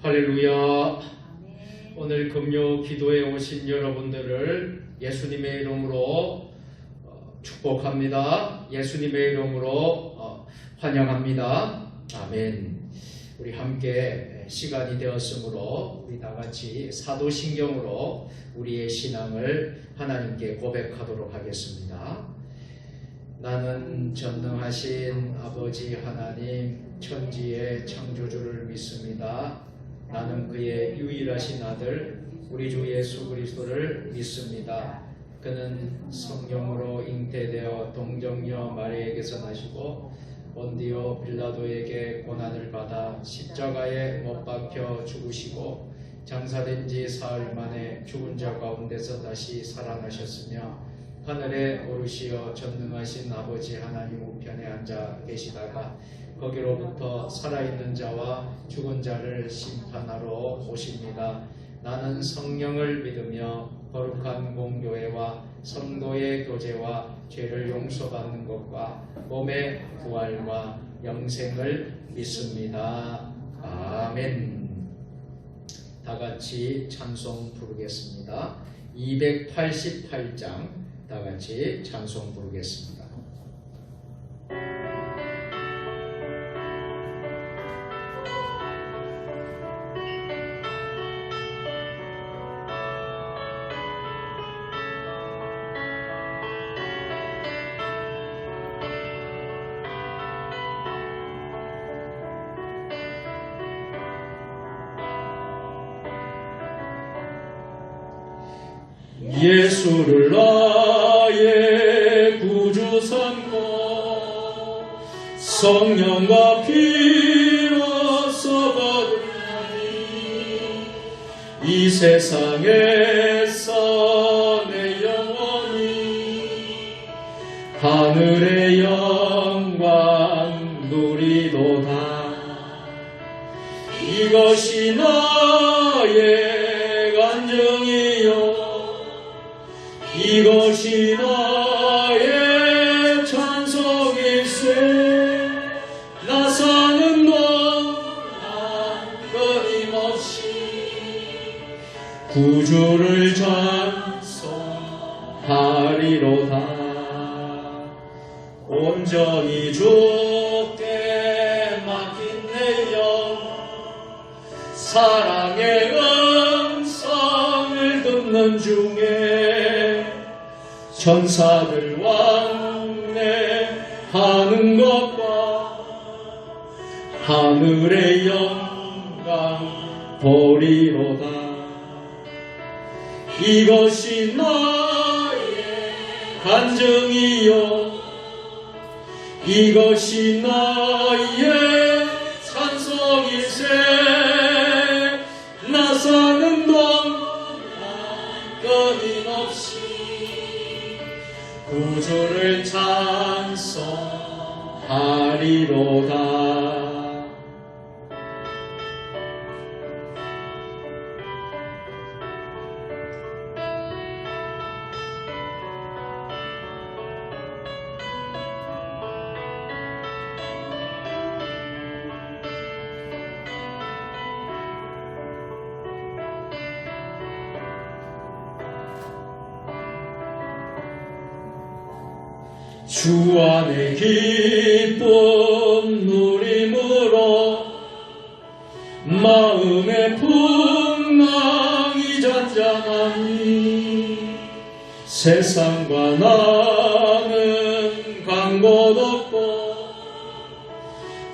할렐루야. 오늘 금요 기도에 오신 여러분들을 예수님의 이름으로 축복합니다. 예수님의 이름으로 환영합니다. 아멘. 우리 함께 시간이 되었으므로 우리 다 같이 사도신경으로 우리의 신앙을 하나님께 고백하도록 하겠습니다. 나는 전능하신 아버지 하나님 천지의 창조주를 믿습니다. 나는 그의 유일하신 아들 우리 주 예수 그리스도를 믿습니다. 그는 성령으로 잉태되어 동정녀 마리아에게서 나시고 본디오 빌라도에게 고난을 받아 십자가에 못 박혀 죽으시고 장사된 지 사흘 만에 죽은 자 가운데서 다시 살아나셨으며 하늘에 오르시어 전능하신 아버지 하나님 우편에 앉아 계시다가 거기로부터 살아있는 자와 죽은 자를 심판하러 오십니다. 나는 성령을 믿으며 거룩한 공교회와 성도의 교제와 죄를 용서받는 것과 몸의 부활과 영생을 믿습니다. 아멘. 다 같이 찬송 부르겠습니다. 288장 다 같이 찬송 부르겠습니다. 예수를 나의 구주 삼고 성령과 피로써 거듭나니 이 세상에서 내 영혼이 하늘의 영광 누리도다. 이것이 나의 간증이요 이것이 나의 찬송일세. 나 사는 동안 끊임없이 구주를 찬송하리로다. 온전히 주께 맡긴 내 영 사랑의 음성을 듣는 중에 천사들 왕래하는 것과 하늘의 영광 보리로다. 이것이 나의 간증이요 이것이 나의 찬송일세. 나 사는 동안 끊임없이 구주를 찬송하리로다. 주 안에 기쁨 누림으로 마음의 풍랑이 잔잔하니 세상과 나는 간 곳 없고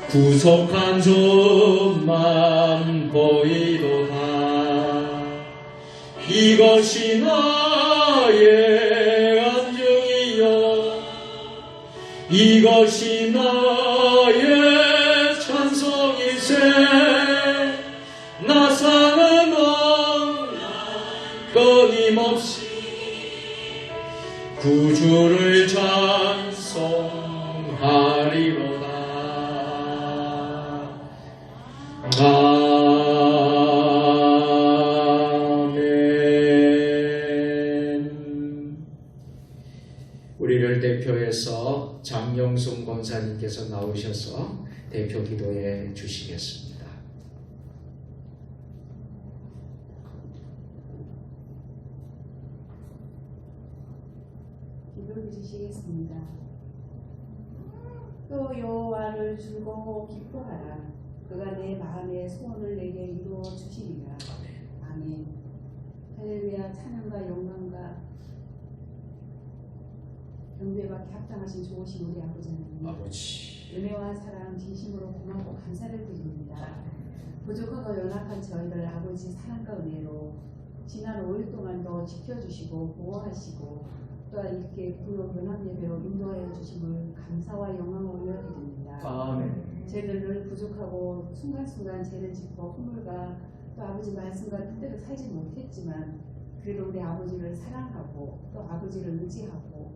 구속한 주만 보이도다. 이것이 나의 간증이요 이것이 나의 찬송일세. 나 사는 동안 끊임없이 구주를 찬송하리로다. 아멘. 우리를 대표해서 장영순 권사님께서 나오셔서 대표 기도해 주시겠습니다. 기도해 주시겠습니다. 또 여호와를 즐거워 기뻐하라. 그가 내 마음의 소원을 내게 이루어 주시리라. 아멘. 할렐루야. 찬양과 영광과 경배받기 합당하신 좋으신 우리 아버지 하나님, 아버지 은혜와 사랑 진심으로 고맙고 감사를 드립니다. 부족하고 연약한 저희들 아버지 사랑과 은혜로 지난 5일 동안도 지켜주시고 보호하시고 또한 이렇게 구역 연합 예배로 인도하여 주심을 감사와 영광을 올려드립니다. 아멘. 저희들 늘 부족하고 순간순간 죄를 짓고 허물과 또 아버지 말씀과 뜻대로 살지 못했지만 그래도 우리 아버지를 사랑하고 또 아버지를 의지하고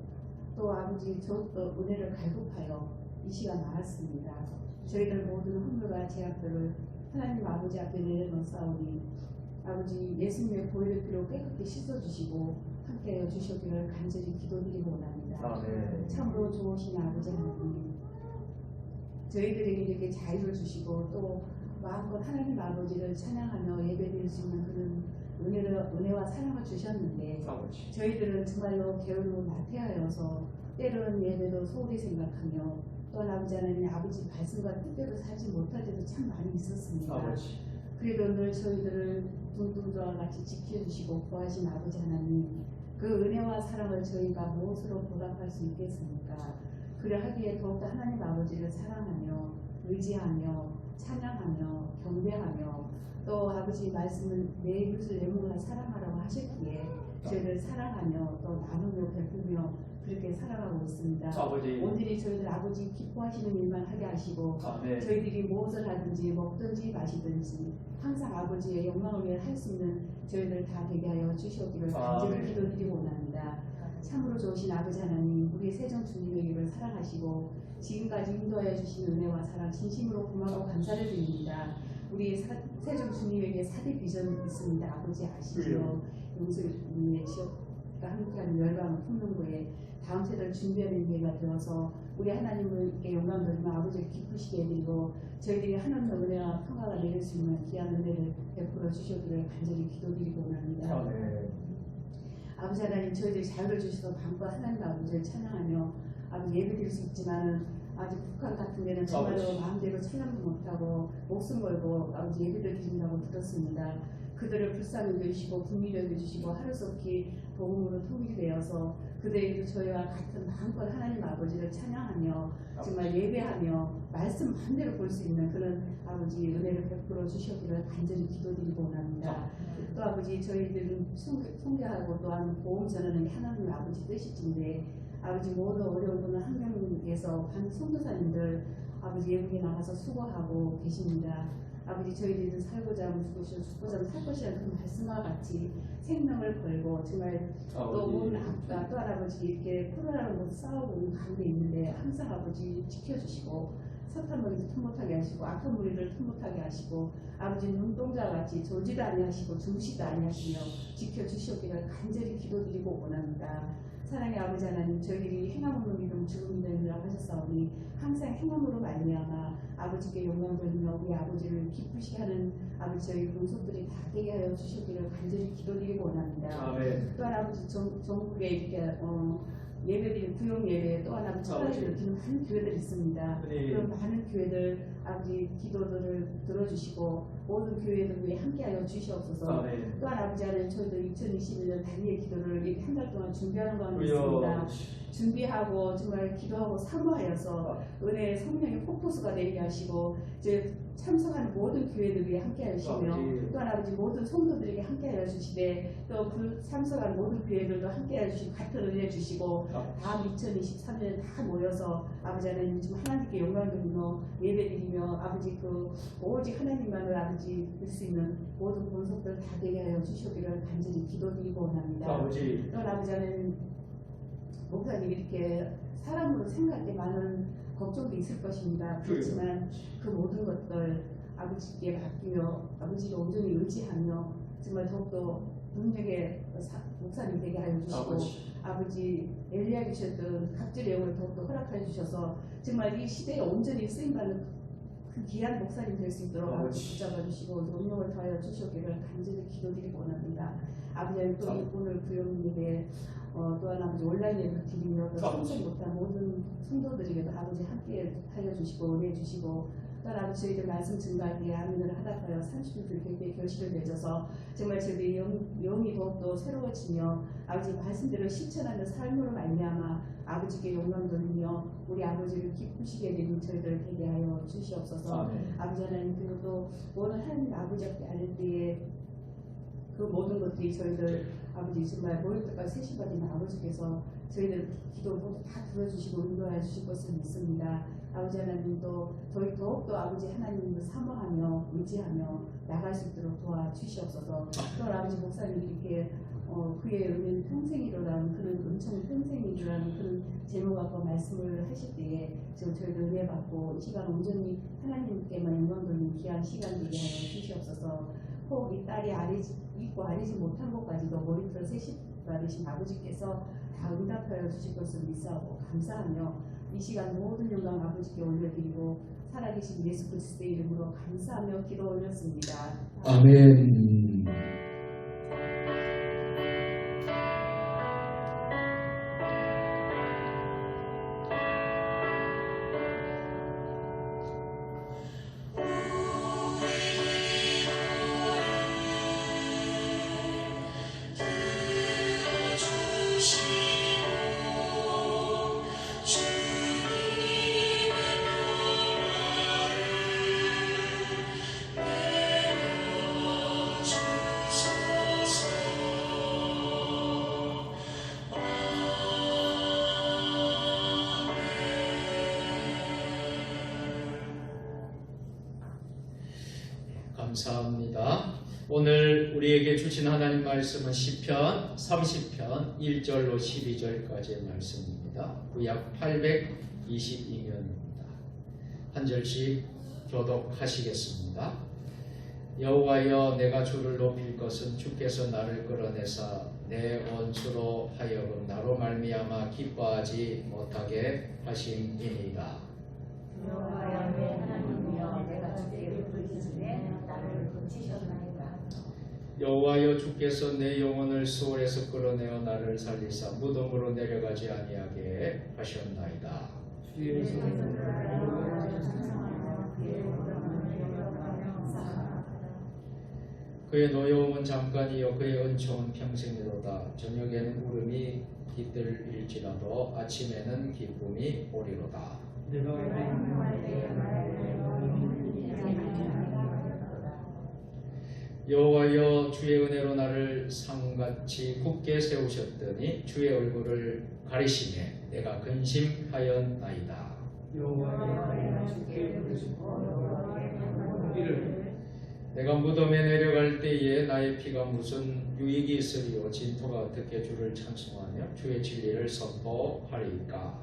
또 아버지 또 은혜를 갈급하여 이 시간 나왔습니다. 저희들 모든 허물과 죄악들을 하나님 아버지 앞에 내려놓사오니 아버지 예수님의 보혈의 피로 깨끗이 씻어주시고 함께하여 주시기를 간절히 기도드리고 원합니다. 아멘. 참으로 좋으신 아버지 하나님, 저희들에게 이렇게 자유를 주시고 또 마음껏 하나님 아버지를 찬양하며 예배드릴 수 있는 그런 은혜와 사랑을 주셨는데 아버지 저희들은 정말로 게으르고 나태하여서 때로는 예배도 소홀히 생각하며 또한 아버지 하나님 아버지 말씀과 뜻대로 살지 못할 때도 참 많이 있었습니다. 아버지 그래도 늘 저희들을 둥둥이와 같이 지켜주시고 구하신 아버지 하나님, 그 은혜와 사랑을 저희가 무엇으로 보답할 수 있겠습니까? 그를 하기에 더욱더 하나님 아버지를 사랑하며 의지하며 찬양하며 경배하며 또 아버지 말씀을 내 이웃을 내 몸과 사랑하라고 하셨기에 저희를 사랑하며 또 나누며 베풀며 그렇게 살아가고 있습니다. 아버지 오늘이 저희들 아버지 기뻐하시는 일만 하게 하시고 아멘. 저희들이 무엇을 하든지 먹든지 마시든지 항상 아버지의 영광을 위해 할 수 있는 저희들 다 되게 하여 주시기를 간절히 아멘. 기도드리고 원합니다. 참으로 좋으신 아버지 하나님, 우리 세정 주님의 일을 사랑하시고 지금까지 인도하여 주신 은혜와 사랑 진심으로 고마워 감사를 드립니다. 우리 세정 주님에게 4대 비전이 있습니다. 아버지 아시죠? 용서님의 지역과 함께하는 열방 풍년부에 다음 세대를 준비하는 기회가 되어서 우리 하나님께 영광 돌리며 아버지를 기쁘시게 해드리고 저희들이 하나님의 은혜와 평화가 내릴 수 있는 귀한 은혜를 베풀어 주시기를 간절히 기도드리고 원합니다. 아멘. 아버지 하나님, 저희들이 자유를 주셔서 밤과 하나님 아버지를 찬양하며 아버지 예배드릴 수 있지만은 아직 북한 같은 데는 정말로 아버지. 마음대로 찬양도 못하고 목숨 걸고 아버지 예배를 드린다고 들었습니다. 그들을 불쌍히 여기시고 국민을 여기주시고 하루속히 복음으로 통일이 되어서 그들에게도 저희와 같은 마음껏 하나님 아버지를 찬양하며 정말 예배하며 말씀 반대로 볼 수 있는 그런 아버지 은혜를 베풀어 주시기를 간절히 기도드리고 원합니다. 또 아버지 저희들은 송교하고 또한 보험 전하는 게 하나님 아버지 뜻이신데 아버지 모든 어려운 분은 한 명에서 반 선교사님들 아버지 외국에 나가서 수고하고 계십니다. 아버지 저희들은 살고자 하면 죽고자 하면 살 것이라는 그 말씀과 같이 생명을 걸고 정말 또 몸 아프다 또 할아버지 이렇게 코로나로 못 싸우고 있는 가운데 있는데 항상 아버지 지켜주시고 사탄 머리도 틈 못하게 하시고 악한 무리를 틈 못하게 하시고 아버지 눈동자 같이 졸지도 아니하시고 주무시도 아니하시며 지켜주시기를 간절히 기도드리고 원합니다. 사랑의 아버지 하나님, 저희들이 행함 없는 믿음 죽음이 되리라고 하셨사오니 항상 행함으로 말미암아 아버지께 영광 돌리며 우리 아버지를 기쁘시게 하는 아버지 저희 동족들이 다 되게 하여 주시기를 간절히 기도드리고 원합니다. 아멘. 또한 아버지 전국에 이렇게 예배드린 구역 예배 또한 아버지 축하를 드리는 많은 교회들이 있습니다. 네. 그런 많은 교회들 아버지 기도들을 들어주시고 모든 교회들 위해 함께하여 주시옵소서. 아멘. 또한 아버지 하나님, 저희도 2021년 단위의 기도를 이렇게 한 달 동안 준비하는 가운데 있습니다. 준비하고 정말 기도하고 사모하여서 은혜의 성령의 폭포수가 내리게 하시고 이제 참석하는 모든 교회들 위해 함께하여 주시며 또한 아버지 모든 성도들에게 함께하여 주시되 또 그 참석하는 모든 교회들도 함께하여 주시고 같은 은혜 주시고 다음 2023년에 다 모여서 아버지 하나님 지금 하나님께 영광 돌리며 예배드리며 아버지 그 오직 하나님만을 아버지 볼 수 있는 모든 본속들 다 되게 하여 주시기를 간절히 기도드리고 원합니다. 아버지 또한 아버지 하나님, 목사님 이렇게 사람으로 생각할 때 많은 걱정도 있을 것입니다. 그렇지만 그 모든 것들 아버지께 맡기며 아버지를 온전히 의지하며 정말 더욱더 능력의 목사님 되게 하여 주시고 아버지 엘리야 주셨던 갑질의 영을 더욱더 허락하여 주셔서 정말 이 시대에 온전히 쓰임받는 그 귀한 목사님 될 수 있도록 아버지 붙잡아 주시고 능력을 더하여 주시기를 간절히 기도드리고 원합니다. 아버지 또 오늘 구역 예배 또한 아버지 온라인 예배 드리며 또 참석 못한 모든 성도들에게도 아버지 함께 하여 주시고 은혜 주시고 또한 아버지 저희들 말씀 증거할 때 아멘을 하답하여 30일 그렇게 결실을 맺어서 정말 저희들이 영이 더욱더 새로워지며 아버지 말씀대로 실천하는 삶으로 말미암아 아버지께 영광 돌리며 우리 아버지를 기쁘시게 되는 저희들 되게 하여 주시옵소서. 아버지 하나님 그리고 또 오늘 하나님 아버지 앞에 앉을 때에 그 모든 것들이 저희들 아버지 정말 모일 때까지 3시 받으면 아버지께서 저희들 기도 모두 다 들어주시고 인도해 주실 것을 믿습니다. 아버지 하나님도 저희 더욱더 아버지 하나님을 사모하며 의지하며 나갈 수 있도록 도와주시옵소서. 또 아버지 목사님이 이렇게 그의 은혜는 평생이로라는 그런 은총 평생이로라는 그런 제목 갖고 말씀을 하실 때에 지금 저희도 은혜 받고 이 시간 온전히 하나님께만 영광 돌리는 귀한 시간 되게 하여 주시옵소서. 혹 이 딸이 잊고 아리지 못한 것까지도 머리털 세시 받으신 아버지께서 다 응답하여 주실 것을 믿사오고 감사하며 이 시간 모든 영광 아버지께 올려드리고 살아계신 예수 그리스도의 이름으로 감사하며 기도 올렸습니다. 아멘. 감사합니다. 오늘 우리에게 주신 하나님 말씀은 시편 30편 1절로 12절까지의 말씀입니다. 구약 822면입니다. 한 절씩 교독하시겠습니다. 여호와여 내가 주를 높일 것은 주께서 나를 끌어내사 내 원수로 하여금 나로 말미암아 기뻐하지 못하게 하심이니이다. 여호와여 내 하나님이여 내가 주께 부르짖으매 나를 고치셨나이다. 여호와여 주께서 내 영혼을 수월에서 끌어내어 나를 살리사 무덤으로 내려가지 아니하게 하셨나이다. 그의 노여움은 잠깐이요 그의 은총은 평생이로다. 저녁에는 울음이 깃들일지라도 아침에는 기쁨이 오리로다. 여호와여 주의 은혜로 나를 상같이 굳게 세우셨더니 주의 얼굴을 가리시매 내가 근심하였나이다. 내가 무덤에 내려갈 때에 나의 피가 무슨 유익이 있으리요 진토가 어떻게 주를 찬송하며 주의 진리를 선포하리까.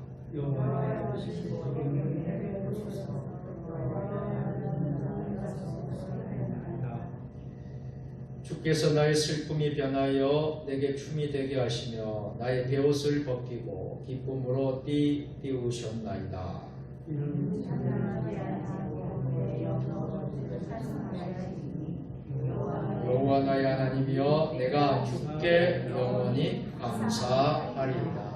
주께서 나의 슬픔이 변하여 내게 춤이 되게 하시며 나의 베옷을 벗기고 기쁨으로 띠우셨나이다. 여호와 나의 하나님이여 내가 주께 영원히 감사하리이다.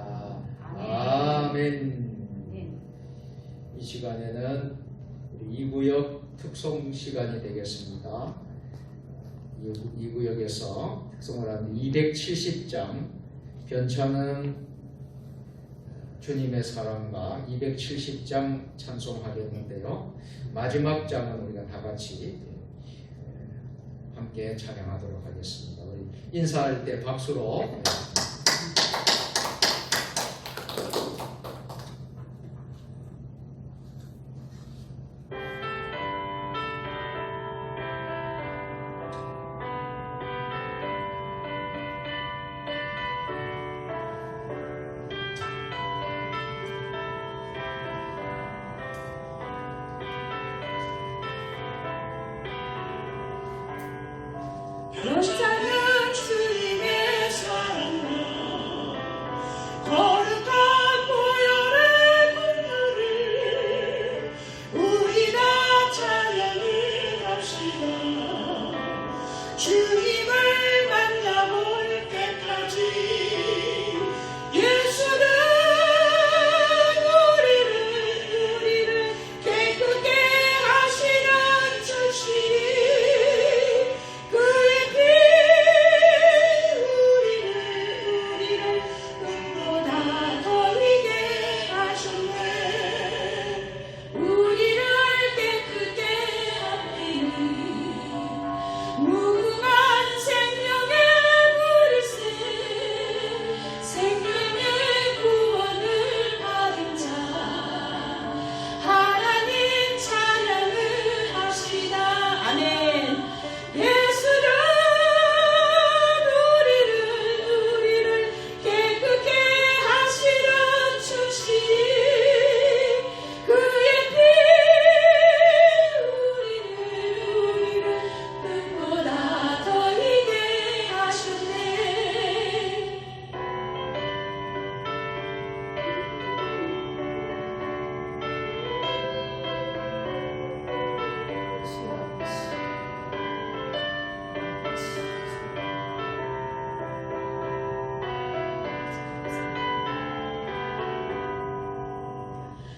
아멘. 이 시간에는 우리 2구역 특송 시간이 되겠습니다. 이 구역에서 특송을 하는 270장 변찮은 주님의 사랑과 270장 찬송하겠는데요. 마지막 장은 우리가 다 같이 함께 찬양하도록 하겠습니다. 우리 인사할 때 박수로 변찮은 주님의 사랑과 거룩한 보혈의 분노를 우리 다 찬양을 합시다. 주님을 만나볼 때까지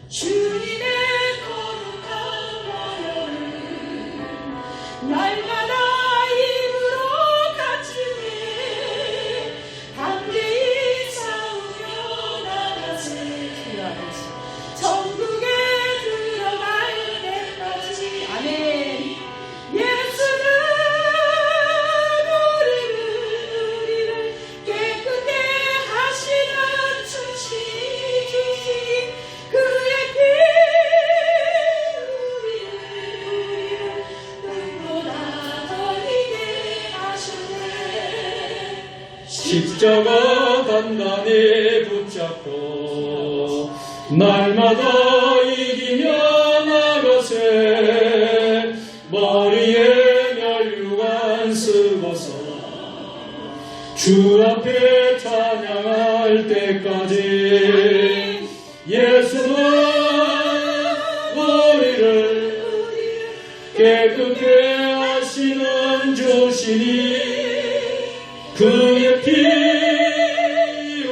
주님의 거룩한 보혈을 날마다 입으로 간증해 담대히 싸우며 나가세. 천국에 들어갈 때까지. 아멘. 예수는 우리를 깨끗게 하시는 주시니 그의 피 우리를 눈보다 더 이게 하셨네. 십자가 단단히 붙잡고 날마다 이기며 나가세. 머리에 면류관 쓰고서 주 앞에 찬양할 때까지 예수는 우리를 깨끗게 하시는 주시니 그의 피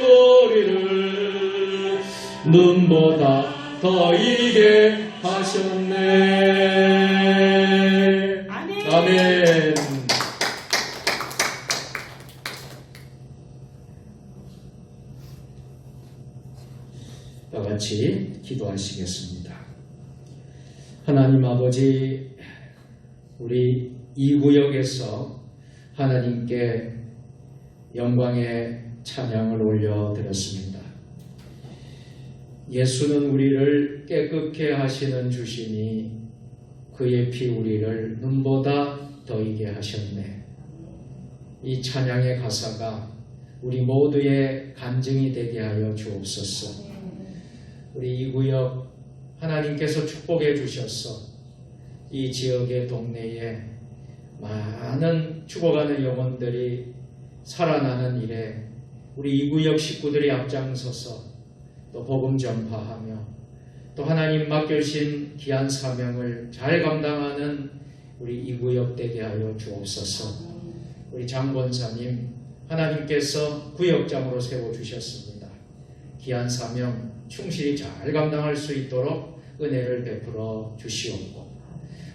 우리를 눈보다 더 이게 하셨네. 아멘. 아멘. 다 같이 기도하시겠습니다. 하나님 아버지, 우리 이 구역에서 하나님께 영광의 찬양을 올려드렸습니다. 예수는 우리를 깨끗게 하시는 주시니 그의 피 우리를 눈보다 더이게 하셨네. 이 찬양의 가사가 우리 모두의 간증이 되게 하여 주옵소서. 우리 이 구역 하나님께서 축복해 주셔서 이 지역의 동네에 많은 죽어가는 영혼들이 살아나는 일에 우리 이 구역 식구들이 앞장서서 또 복음 전파하며 또 하나님 맡겨주신 귀한 사명을 잘 감당하는 우리 이 구역 되게 하여 주옵소서. 우리 장권사님 하나님께서 구역장으로 세워주셨습니다. 귀한 사명 충실히 잘 감당할 수 있도록 은혜를 베풀어 주시옵고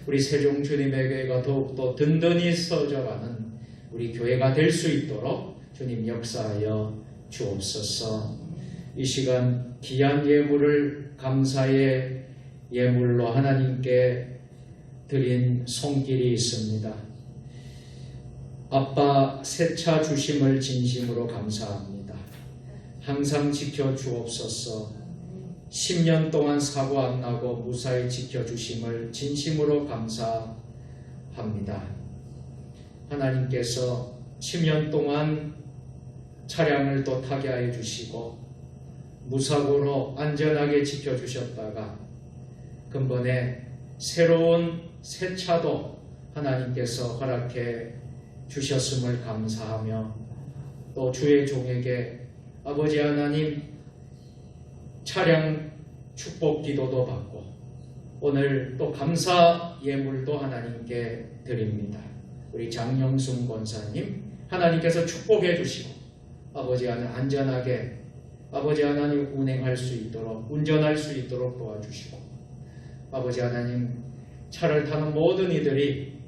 우리 세종 주님의 교회가 더욱더 든든히 서져가는 우리 교회가 될 수 있도록 주님 역사하여 주옵소서. 이 시간 귀한 예물을 감사의 예물로 하나님께 드린 손길이 있습니다. 아빠 세차 주심을 진심으로 감사합니다. 항상 지켜 주옵소서. 10년 동안 사고 안 나고 무사히 지켜주심을 진심으로 감사합니다. 하나님께서 10년 동안 차량을 또 타게 하여 주시고 무사고로 안전하게 지켜주셨다가 근본에 새로운 새 차도 하나님께서 허락해 주셨음을 감사하며 또 주의 종에게 아버지 하나님 차량 축복 기도도 받고 오늘 또 감사 예물도 하나님께 드립니다. 우리 장영순 권사님 하나님께서 축복해 주시고 아버지 하나님 안전하게 아버지 하나님 운행할 수 있도록 운전할 수 있도록 도와주시고 아버지 하나님 차를 타는 모든 이들이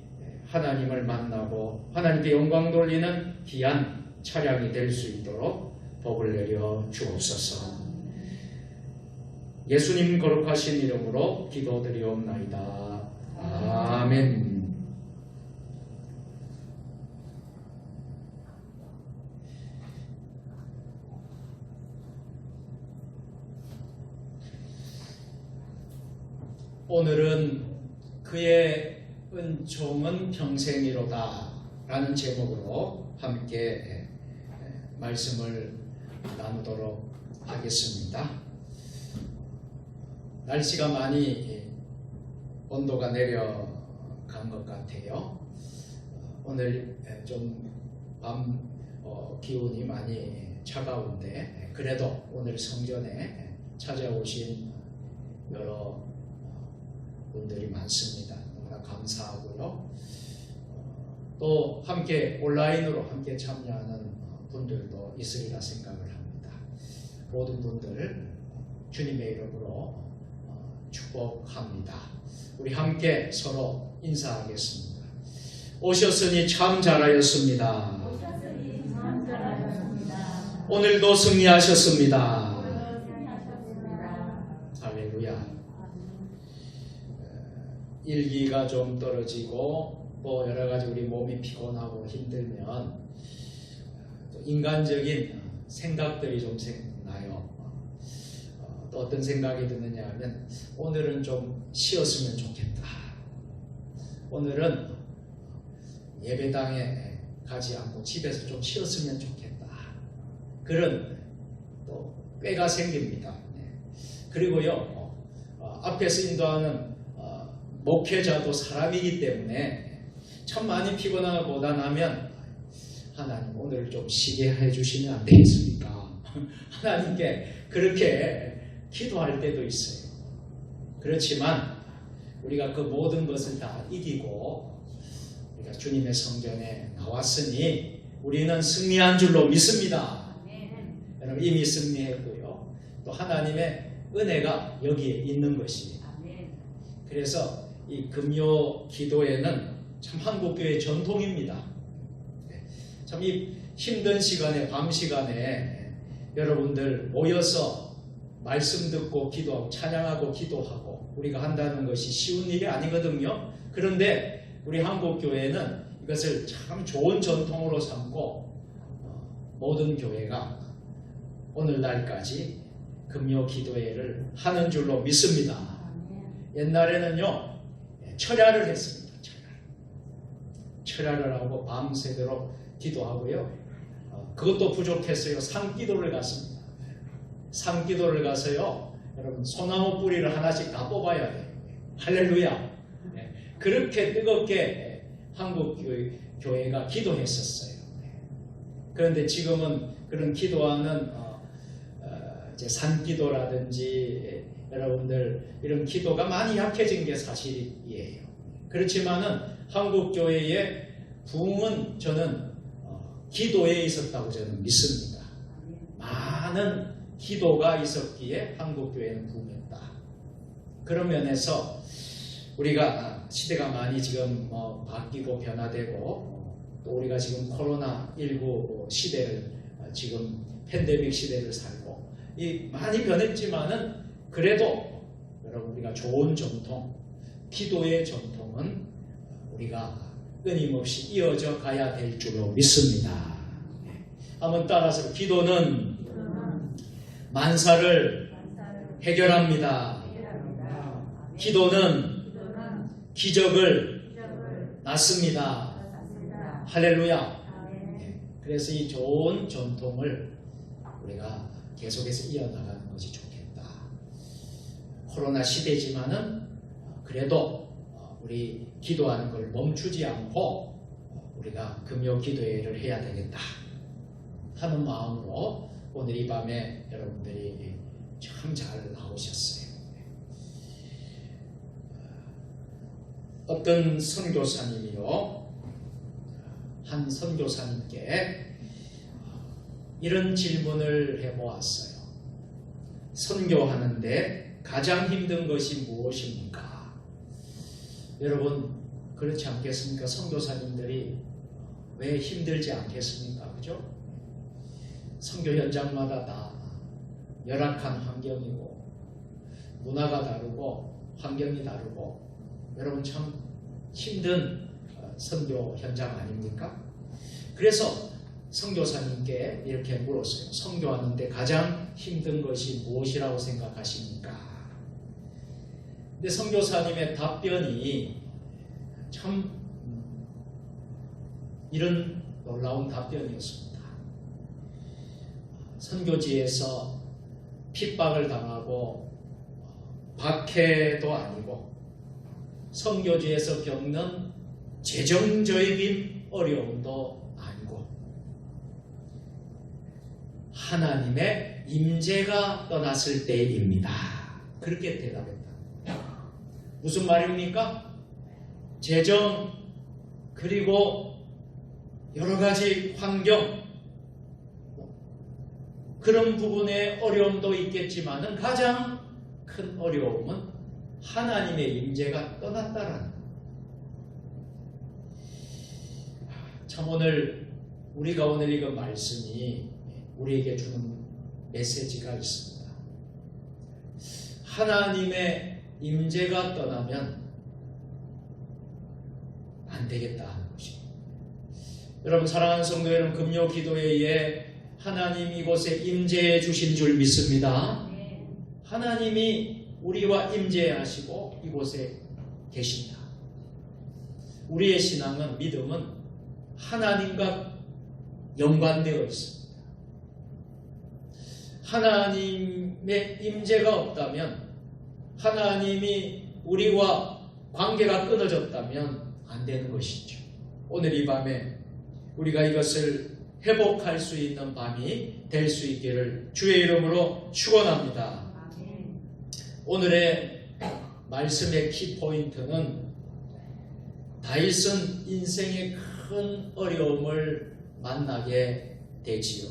하나님을 만나고 하나님께 영광 돌리는 귀한 차량이 될 수 있도록 복을 내려 주옵소서. 예수님 거룩하신 이름으로 기도드리옵나이다. 아멘. 오늘은 그의 은총은 평생이로다 라는 제목으로 함께 말씀을 나누도록 하겠습니다. 날씨가 많이 온도가 내려간 것 같아요. 오늘 좀 밤 기온이 많이 차가운데 그래도 오늘 성전에 찾아오신 여러 분들이 많습니다. 너무나 감사하고요. 또 함께 온라인으로 함께 참여하는 분들도 있으리라 생각을 합니다. 모든 분들 주님의 이름으로 축복합니다. 우리 함께 서로 인사하겠습니다. 오셨으니 참 잘하였습니다. 오늘도 승리하셨습니다. 할렐루야. 일기가 좀 떨어지고 또 여러 가지 우리 몸이 피곤하고 힘들면 또 인간적인 생각들이 좀 생각나요. 또 어떤 생각이 드느냐 하면 오늘은 좀 쉬었으면 좋겠다. 오늘은 예배당에 가지 않고 집에서 좀 쉬었으면 좋겠다. 그런 또 꾀가 생깁니다. 그리고요, 앞에서 인도하는 목회자도 사람이기 때문에 참 많이 피곤하고 고단하면 하나님 오늘 좀 쉬게 해주시면 안 되겠습니까? 하나님께 그렇게 기도할 때도 있어요. 그렇지만 우리가 그 모든 것을 다 이기고 우리가 주님의 성전에 나왔으니 우리는 승리한 줄로 믿습니다. 여러분 이미 승리했고요. 또 하나님의 은혜가 여기에 있는 것이. 그래서 이 금요 기도회는 참 한국교회 전통입니다. 참 이 힘든 시간에 밤 시간에 여러분들 모여서 말씀 듣고 기도하고 찬양하고 기도하고 우리가 한다는 것이 쉬운 일이 아니거든요. 그런데 우리 한국교회는 이것을 참 좋은 전통으로 삼고 모든 교회가 오늘날까지 금요 기도회를 하는 줄로 믿습니다. 옛날에는요 철야를 했습니다. 철야를 하고 밤새도록 기도하고요. 그것도 부족했어요. 산기도를 갔습니다. 산기도를 가서요. 여러분 소나무 뿌리를 하나씩 다 뽑아야 돼요. 할렐루야. 그렇게 뜨겁게 한국 교회가 기도했었어요. 그런데 지금은 그런 기도하는 이제 산기도라든지 여러분들 이런 기도가 많이 약해진 게 사실이에요. 그렇지만은 한국 교회의 부흥은 저는 기도에 있었다고 저는 믿습니다. 많은 기도가 있었기에 한국 교회는 부흥했다. 그런 면에서 우리가 시대가 많이 지금 바뀌고 변화되고 또 우리가 지금 코로나19 시대를 지금 팬데믹 시대를 살고 이 많이 변했지만은 그래도 여러분 우리가 좋은 전통, 기도의 전통은 우리가 끊임없이 이어져 가야 될 줄로 믿습니다. 한번 따라서 기도는 만사를 해결합니다. 기도는 기적을 낳습니다. 할렐루야. 그래서 이 좋은 전통을 우리가 계속해서 이어나가는 것이 좋겠다. 코로나 시대지만은 그래도 우리 기도하는 걸 멈추지 않고 우리가 금요 기도회를 해야 되겠다 하는 마음으로 오늘 이 밤에 여러분들이 참 잘 나오셨어요. 어떤 선교사님이요, 한 선교사님께 이런 질문을 해보았어요. 선교하는데 가장 힘든 것이 무엇입니까? 여러분 그렇지 않겠습니까? 선교사님들이 왜 힘들지 않겠습니까? 그죠? 선교 현장마다 다 열악한 환경이고 문화가 다르고 환경이 다르고 여러분 참 힘든 선교 현장 아닙니까? 그래서 선교사님께 이렇게 물었어요. 선교하는데 가장 힘든 것이 무엇이라고 생각하십니까? 근데 선교사님의 답변이 참 이런 놀라운 답변이었습니다. 선교지에서 핍박을 당하고 박해도 아니고 선교지에서 겪는 재정적인 어려움도 아니고 하나님의 임재가 떠났을 때입니다. 그렇게 대답했다. 무슨 말입니까? 재정 그리고 여러 가지 환경 그런 부분의 어려움도 있겠지만은 가장 큰 어려움은 하나님의 임재가 떠났다라는 것. 참 우리가 오늘 읽은 말씀이 우리에게 주는 메시지가 있습니다. 하나님의 임재가 떠나면 안 되겠다 하는 것입니다. 여러분 사랑하는 성도 여러분, 금요 기도회에 하나님 이곳에 임재해 주신 줄 믿습니다. 하나님이 우리와 임재하시고 이곳에 계십니다. 우리의 신앙은, 믿음은 하나님과 연관되어 있습니다. 하나님의 임재가 없다면, 하나님이 우리와 관계가 끊어졌다면 안 되는 것이죠. 오늘 이 밤에 우리가 이것을 회복할 수 있는 밤이 될 수 있기를 주의 이름으로 축원합니다. 오늘의 말씀의 키포인트는 다윗은 인생의 큰 어려움을 만나게 되지요.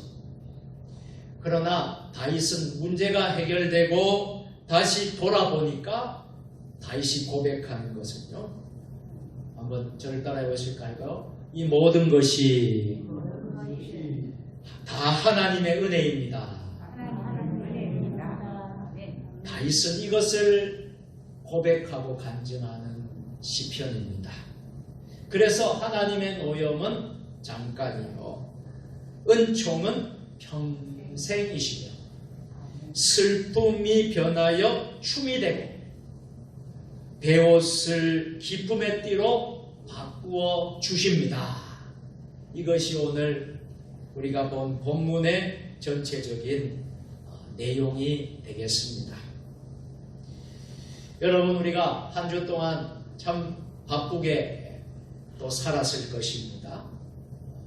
그러나 다윗은 문제가 해결되고 다시 돌아보니까 다윗이 고백하는 것은요, 한번 저를 따라해 보실까요? 이 모든 것이 다 하나님의 은혜입니다. 다윗은 이것을 고백하고 간증하는 시편입니다. 그래서 하나님의 노염은 잠깐이요, 은총은 평생이시며 슬픔이 변하여 춤이 되고 베옷을 기쁨의 띠로 바꾸어 주십니다. 이것이 오늘 우리가 본 본문의 전체적인 내용이 되겠습니다. 여러분, 우리가 한 주 동안 참 바쁘게 또 살았을 것입니다.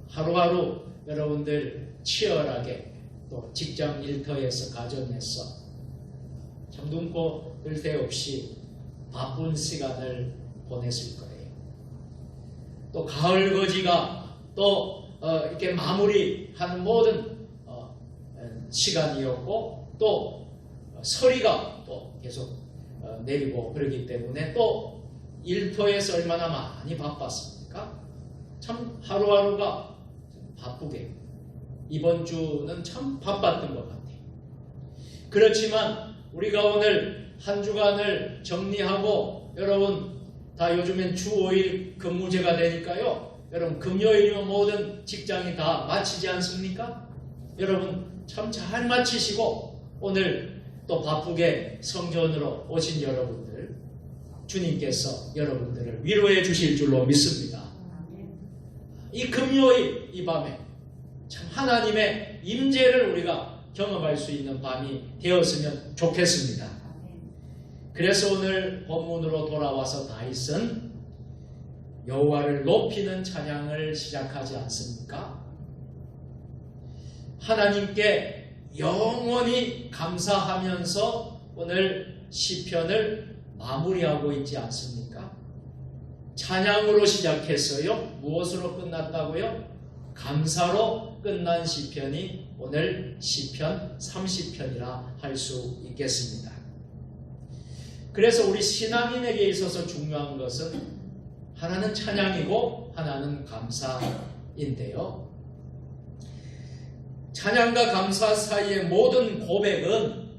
하루하루 여러분들 치열하게 또 직장 일터에서 가정에서 참 눈코 뜰 새 없이 바쁜 시간을 보냈을 거예요. 또 가을 거지가 또 이렇게 마무리하는 모든 시간이었고, 또 서리가 또 계속 내리고 그러기 때문에 또 일터에서 얼마나 많이 바빴습니까? 참 하루하루가 바쁘게, 이번 주는 참 바빴던 것 같아요. 그렇지만 우리가 오늘 한 주간을 정리하고, 여러분 다 요즘엔 주 5일 근무제가 되니까요, 여러분 금요일이면 모든 직장이 다 마치지 않습니까? 여러분 참 잘 마치시고 오늘 또 바쁘게 성전으로 오신 여러분들, 주님께서 여러분들을 위로해 주실 줄로 믿습니다. 이 금요일 이 밤에 참 하나님의 임재를 우리가 경험할 수 있는 밤이 되었으면 좋겠습니다. 그래서 오늘 본문으로 돌아와서 다윗은 여호와를 높이는 찬양을 시작하지 않습니까? 하나님께 영원히 감사하면서 오늘 시편을 마무리하고 있지 않습니까? 찬양으로 시작했어요. 무엇으로 끝났다고요? 감사로 끝난 시편이 오늘 시편 30편이라 할 수 있겠습니다. 그래서 우리 신앙인에게 있어서 중요한 것은 하나는 찬양이고 하나는 감사인데요, 찬양과 감사 사이의 모든 고백은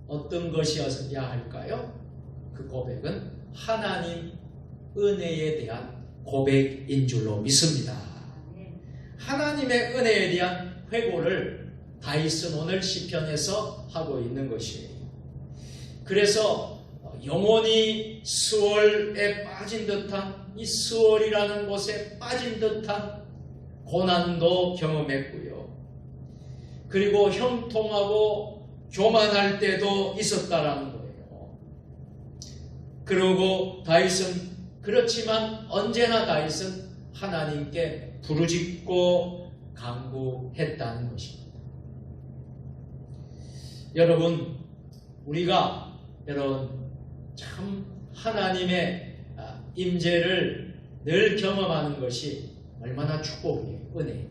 어떤 것이어야 할까요? 그 고백은 하나님 은혜에 대한 고백인 줄로 믿습니다. 하나님의 은혜에 대한 회고를 다윗은 오늘 시편에서 하고 있는 것이에요. 그래서 영혼이 수월에 빠진 듯한, 이 수월이라는 곳에 빠진 듯한 고난도 경험했고요. 그리고 형통하고 교만할 때도 있었다라는 거예요. 그리고 다윗은, 그렇지만 언제나 다윗은 하나님께 부르짖고 간구했다는 것입니다. 여러분, 우리가 참 하나님의 임재를 늘 경험하는 것이 얼마나 축복이에요, 은혜예요.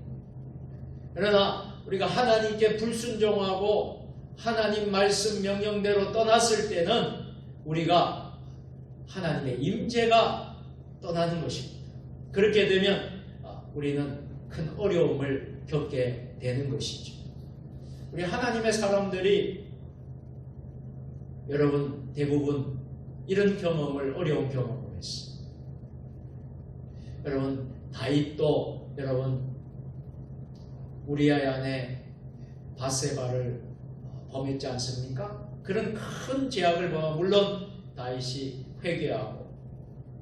그러나 우리가 하나님께 불순종하고 하나님 말씀 명령대로 떠났을 때는 우리가 하나님의 임재가 떠나는 것입니다. 그렇게 되면 우리는 큰 어려움을 겪게 되는 것이죠. 우리 하나님의 사람들이 여러분 대부분 이런 경험을 어려운 경험을 했어요. 여러분 다윗도 여러분 우리아의 아내 바세바를 범했지 않습니까? 그런 큰 죄악을 범한 물론 다윗이 회개하고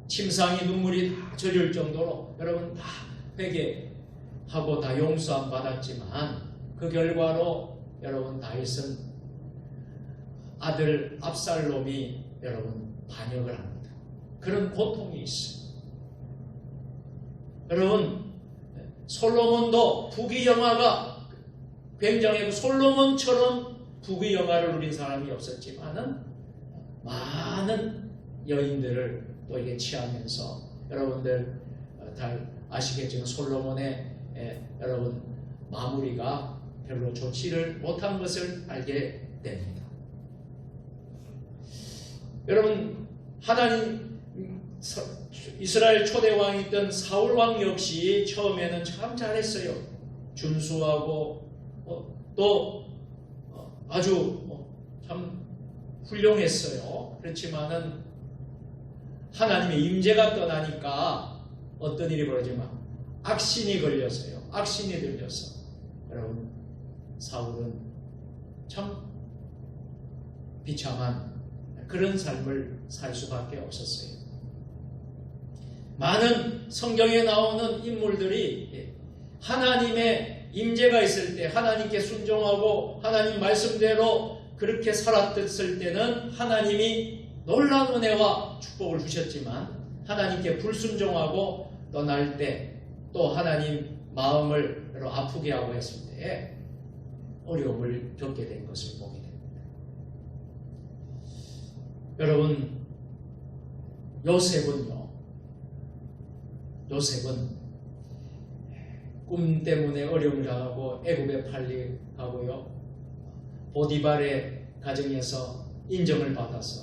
침상이 눈물이 다 젖을 정도로 여러분 다 회개하고 다 용서함 받았지만 그 결과로 여러분 다윗은 아들 압살롬이 여러분 반역을 합니다. 그런 고통이 있어요. 여러분 솔로몬도 부귀영화가 굉장히 솔로몬처럼 부귀영화를 누린 사람이 없었지만은 많은 여인들을 또 이게 취하면서 여러분들 잘 아시겠지만 솔로몬의 여러분 마무리가 별로 좋지를 못한 것을 알게 됩니다. 여러분 하나님 이스라엘 초대 왕이던 사울 왕 역시 처음에는 참 잘했어요. 준수하고 또 아주 참 훌륭했어요. 그렇지만은 하나님의 임재가 떠나니까 어떤 일이 벌어지면 악신이 걸렸어요. 악신이 들려서 여러분 사울은 참 비참한 그런 삶을 살 수밖에 없었어요. 많은 성경에 나오는 인물들이 하나님의 임재가 있을 때 하나님께 순종하고 하나님 말씀대로 그렇게 살았을 때는 하나님이 놀라운 은혜와 축복을 주셨지만 하나님께 불순종하고 떠날 때 또 하나님 마음을 아프게 하고 했을 때 어려움을 겪게 된 것을 보게 됩니다. 여러분 요셉은 꿈 때문에 어려움을 당하고 애굽에 팔려가고요. 보디발의 가정에서 인정을 받아서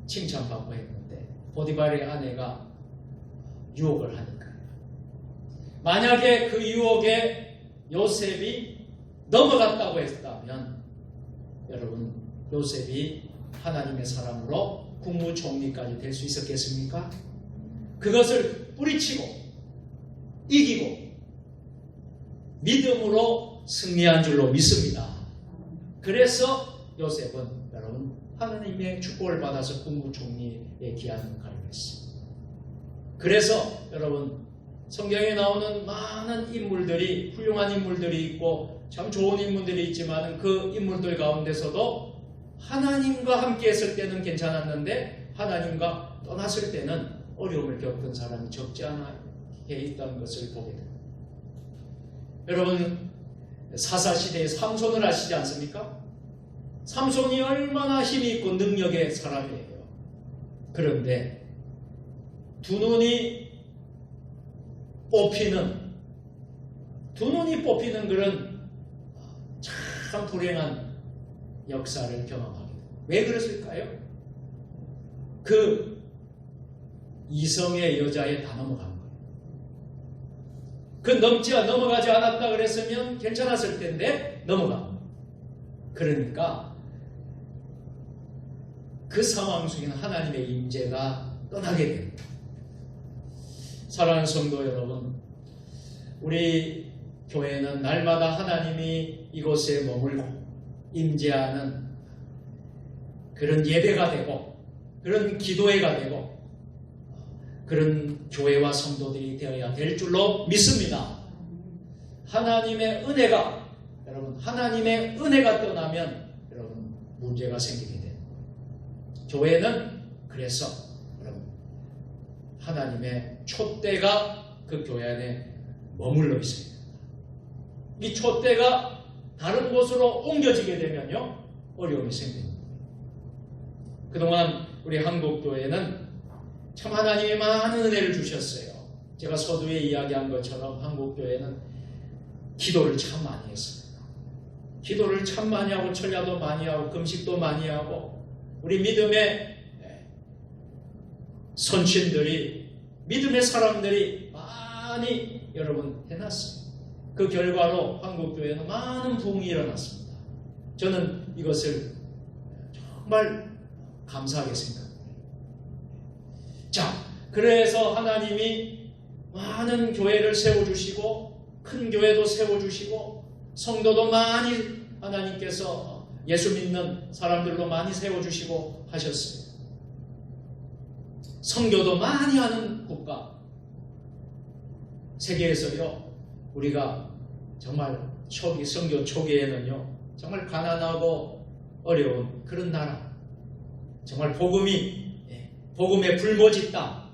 칭찬받고 했는데 보디발의 아내가 유혹을 하니까요. 만약에 그 유혹에 요셉이 넘어갔다고 했다면 여러분 요셉이 하나님의 사람으로 국무총리까지 될 수 있었겠습니까? 그것을 뿌리치고 이기고 믿음으로 승리한 줄로 믿습니다. 그래서 요셉은 여러분 하나님의 축복을 받아서 국무총리의 귀한 역할을 했습니다. 그래서 여러분 성경에 나오는 많은 인물들이 훌륭한 인물들이 있고 참 좋은 인물들이 있지만 그 인물들 가운데서도 하나님과 함께 했을 때는 괜찮았는데 하나님과 떠났을 때는 어려움을 겪은 사람이 적지 않게 있다는 것을 보게 됩니다. 여러분 사사시대의 삼손을 아시지 않습니까? 삼손이 얼마나 힘이 있고 능력의 사람이에요. 그런데 두 눈이 뽑히는 그런 참 불행한 역사를 경험하게 됩니다. 왜 그랬을까요? 그 이성의 여자에 다 넘어간 거예요. 그 넘어가지 않았다 그랬으면 괜찮았을 텐데 넘어간 거예요. 그러니까 그 상황 속에는 하나님의 임재가 떠나게 됩니다. 사랑하는 성도 여러분, 우리 교회는 날마다 하나님이 이곳에 머물고 임재하는 그런 예배가 되고 그런 기도회가 되고 그런 교회와 성도들이 되어야 될 줄로 믿습니다. 하나님의 은혜가 떠나면 여러분 문제가 생기게 돼요. 교회는 그래서 여러분 하나님의 촛대가 그 교회 안에 머물러 있어요. 이 촛대가 다른 곳으로 옮겨지게 되면요 어려움이 생깁니다. 그동안 우리 한국교회는 참 하나님이 많은 은혜를 주셨어요. 제가 서두에 이야기한 것처럼 한국교회는 기도를 참 많이 했습니다. 기도를 참 많이 하고 철야도 많이 하고 금식도 많이 하고 우리 믿음의 선친들이, 믿음의 사람들이 많이 여러분 해놨어요. 그 결과로 한국교회는 많은 부흥이 일어났습니다. 저는 이것을 정말 감사하게 생각합니다. 자, 그래서 하나님이 많은 교회를 세워주시고 큰 교회도 세워주시고 성도도 많이 하나님께서 예수 믿는 사람들도 많이 세워주시고 하셨어요. 선교도 많이 하는 국가, 세계에서요, 우리가 정말 선교 초기에는요, 정말 가난하고 어려운 그런 나라, 정말 복음의 불모지 땅,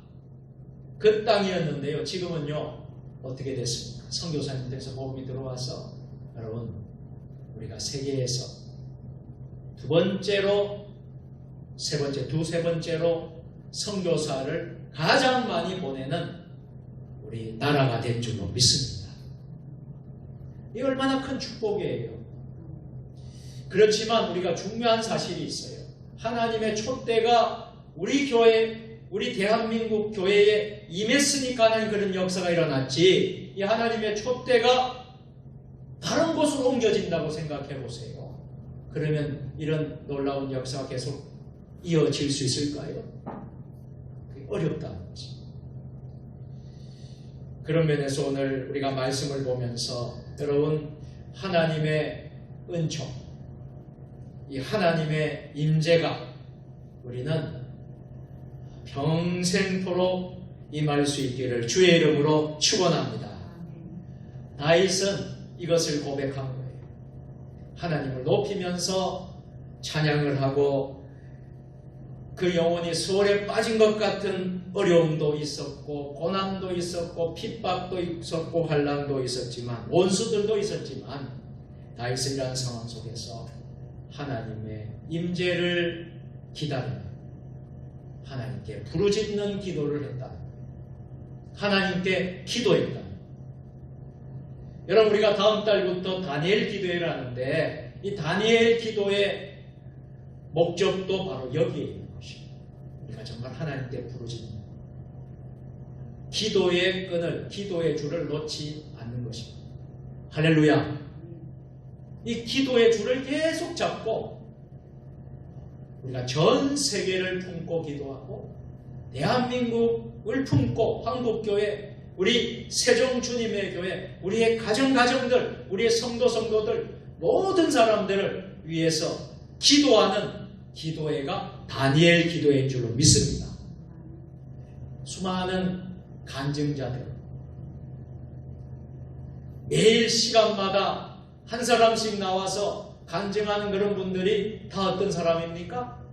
그 땅이었는데요. 지금은요, 어떻게 됐습니까? 선교사님들에서 복음이 들어와서 여러분, 우리가 세계에서 두 번째로, 두세 번째로 선교사를 가장 많이 보내는 우리 나라가 된 줄로 믿습니다. 이 얼마나 큰 축복이에요. 그렇지만 우리가 중요한 사실이 있어요. 하나님의 촛대가 우리 교회, 우리 대한민국 교회에 임했으니까 하는 그런 역사가 일어났지, 이 하나님의 촛대가 다른 곳으로 옮겨진다고 생각해 보세요. 그러면 이런 놀라운 역사가 계속 이어질 수 있을까요? 그게 어렵다는 거지. 그런 면에서 오늘 우리가 말씀을 보면서 여러분, 하나님의 은총, 이 하나님의 임재가 우리는 평생토록 임할 수 있기를 주의 이름으로 축원합니다. 다윗은 이것을 고백한 거예요. 하나님을 높이면서 찬양을 하고, 그 영혼이 수월에 빠진 것 같은 어려움도 있었고 고난도 있었고 핍박도 있었고 환난도 있었지만 원수들도 있었지만 다윗은 이러한 상황 속에서 하나님의 임재를 기다리는, 하나님께 부르짖는 기도를 했다. 하나님께 기도했다. 여러분, 우리가 다음 달부터 다니엘 기도회를 하는데 이 다니엘 기도의 목적도 바로 여기에 있는 것입니다. 우리가 정말 하나님께 부르짖는, 기도의 끈을, 기도의 줄을 놓지 않는 것입니다. 할렐루야. 이 기도의 줄을 계속 잡고 우리가 전 세계를 품고 기도하고 대한민국을 품고 한국교회, 우리 세종 주님의 교회, 우리의 가정들, 우리의 성도들, 모든 사람들을 위해서 기도하는 기도회가 다니엘 기도회인 줄로 믿습니다. 수많은 간증자들, 매일 시간마다 한 사람씩 나와서 간증하는 그런 분들이 다 어떤 사람입니까?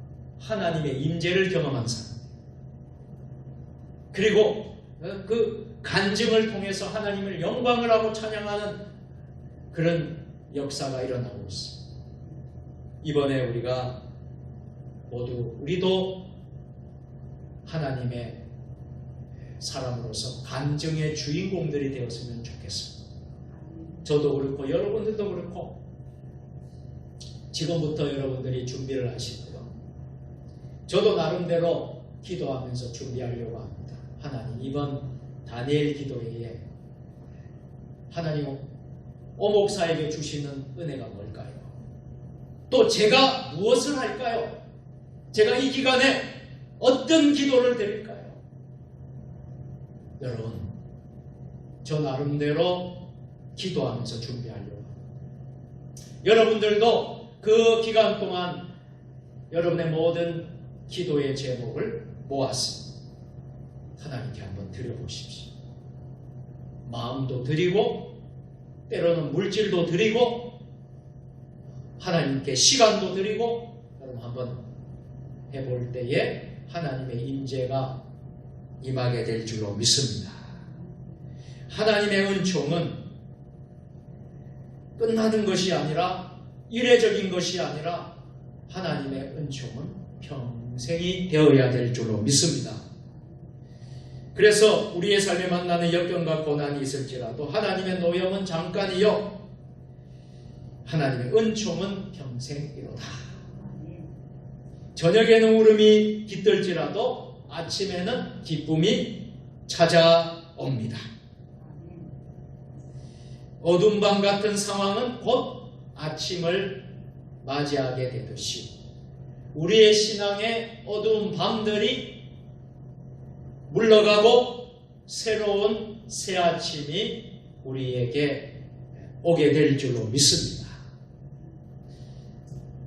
하나님의 임재를 경험한 사람. 그리고 그 간증을 통해서 하나님을 영광을 하고 찬양하는 그런 역사가 일어나고 있습니다. 이번에 우리가 모두, 우리도 하나님의 사람으로서 간증의 주인공들이 되었으면 좋겠습니다. 저도 그렇고 여러분들도 그렇고 지금부터 여러분들이 준비를 하시고요. 저도 나름대로 기도하면서 준비하려고 합니다. 하나님, 이번 다니엘 기도회에 하나님 오목사에게 주시는 은혜가 뭘까요? 또 제가 무엇을 할까요? 제가 이 기간에 어떤 기도를 드릴까요? 여러분, 저 나름대로 기도하면서 준비하려고 합니다. 여러분들도 그 기간 동안 여러분의 모든 기도의 제목을 모았습니다. 하나님께 한번 드려보십시오. 마음도 드리고 때로는 물질도 드리고 하나님께 시간도 드리고, 여러분 한번 해볼 때에 하나님의 임재가 임하게 될 줄로 믿습니다. 하나님의 은총은 끝나는 것이 아니라, 이례적인 것이 아니라 하나님의 은총은 평생이 되어야 될 줄로 믿습니다. 그래서 우리의 삶에 만나는 역경과 고난이 있을지라도 하나님의 노염은 잠깐이요 하나님의 은총은 평생이로다. 저녁에는 울음이 깃들지라도 아침에는 기쁨이 찾아옵니다. 어둠 밤 같은 상황은 곧 아침을 맞이하게 되듯이 우리의 신앙의 어두운 밤들이 물러가고 새로운 새 아침이 우리에게 오게 될 줄로 믿습니다.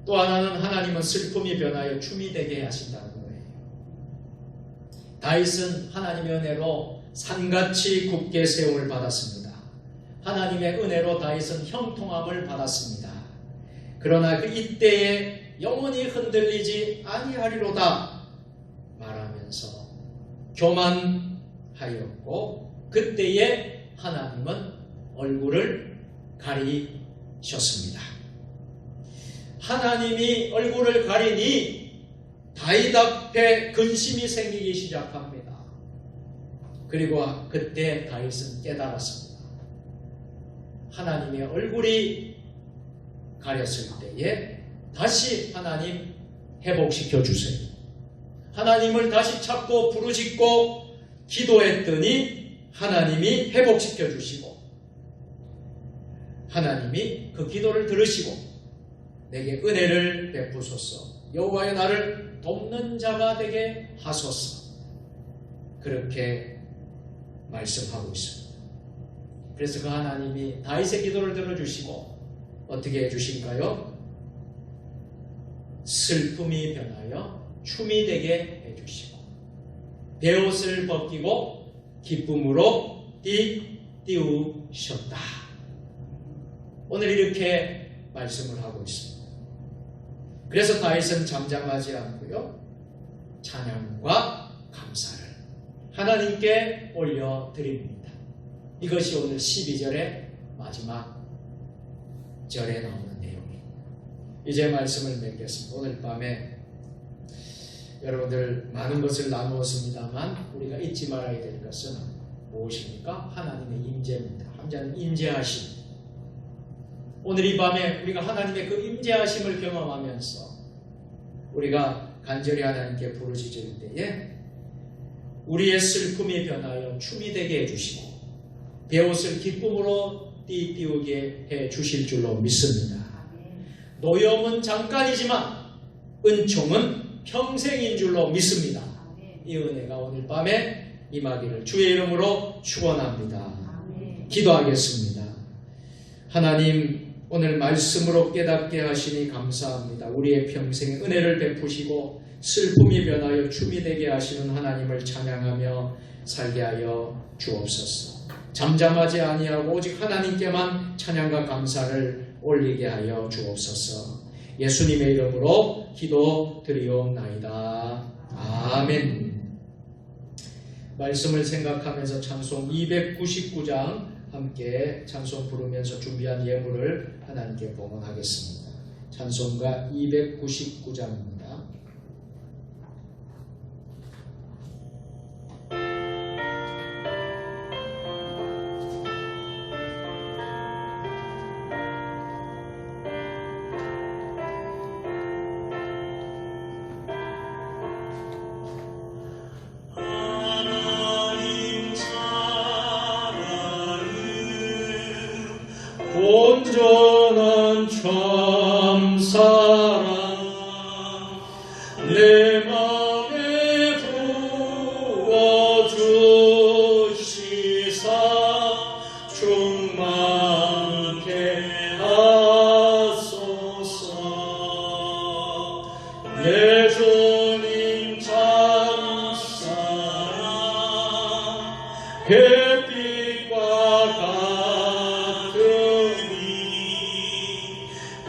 또 하나는 하나님은 슬픔이 변하여 춤이 되게 하신다는 거예요. 다윗은 하나님의 은혜로 산같이 굳게 세움을 받았습니다. 하나님의 은혜로 다윗은 형통함을 받았습니다. 그러나 그 이때에 영원히 흔들리지 아니하리로다 말하면서 교만하였고 그때에 하나님은 얼굴을 가리셨습니다. 하나님이 얼굴을 가리니 다윗 앞에 근심이 생기기 시작합니다. 그리고 그때 다윗은 깨달았습니다. 하나님의 얼굴이 가렸을 때에 다시 하나님 회복시켜 주세요. 하나님을 다시 찾고 부르짖고 기도했더니 하나님이 회복시켜 주시고 하나님이 그 기도를 들으시고 내게 은혜를 베푸소서 여호와여 나를 돕는 자가 되게 하소서 그렇게 말씀하고 있습니다. 그래서 그 하나님이 다윗의 기도를 들어주시고 어떻게 해주신가요? 슬픔이 변하여 춤이 되게 해주시고 베옷을 벗기고 기쁨으로 띄우셨다. 오늘 이렇게 말씀을 하고 있습니다. 그래서 다윗은 잠잠하지 않고요 찬양과 감사를 하나님께 올려드립니다. 이것이 오늘 12절의 마지막 절에 나오는 내용입니다. 이제 말씀을 맺겠습니다. 오늘 밤에 여러분들 많은 것을 나누었습니다만 우리가 잊지 말아야 될 것은 무엇입니까? 하나님의 임재입니다. 함자는 임재하심. 오늘 이 밤에 우리가 하나님의 그 임재하심을 경험하면서 우리가 간절히 하나님께 부르짖을 때에 우리의 슬픔이 변하여 춤이 되게 해주시고 베옷을 기쁨으로 띄우게 해주실 줄로 믿습니다. 노염은 잠깐이지만 은총은 평생인 줄로 믿습니다. 이 은혜가 오늘 밤에 임하기를 주의 이름으로 축원합니다. 기도하겠습니다. 하나님 오늘 말씀으로 깨닫게 하시니 감사합니다. 우리의 평생에 은혜를 베푸시고 슬픔이 변하여 춤이 되게 하시는 하나님을 찬양하며 살게 하여 주옵소서. 잠잠하지 아니하고 오직 하나님께만 찬양과 감사를 올리게 하여 주옵소서. 예수님의 이름으로 기도드리옵나이다. 아멘. 말씀을 생각하면서 찬송 299장 함께 찬송 부르면서 준비한 예물을 하나님께 봉헌하겠습니다. 찬송가 299장입니다. 온전한 참사랑 내 맘에 부어주시사 충만케 하소서. 내 주님 참사랑 햇빛과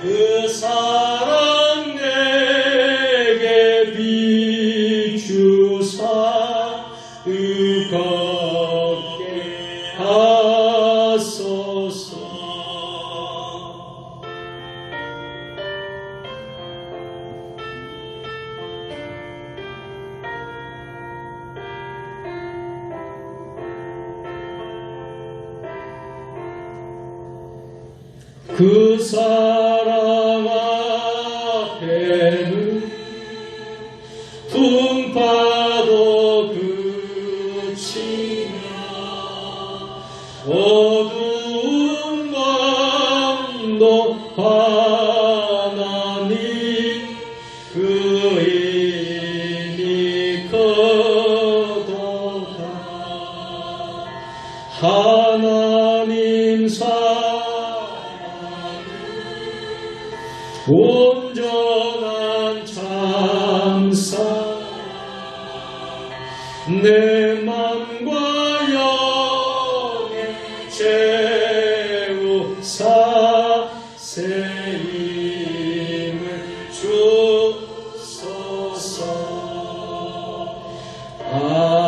그 사랑 내게 비추사 뜨겁게 하소서. 그 사랑 앞에는 풍파도 주님이 거도다 하나님 사랑은 온전한 참사랑 내 맘과 영에 채우사 새 힘을 주소서. 아멘.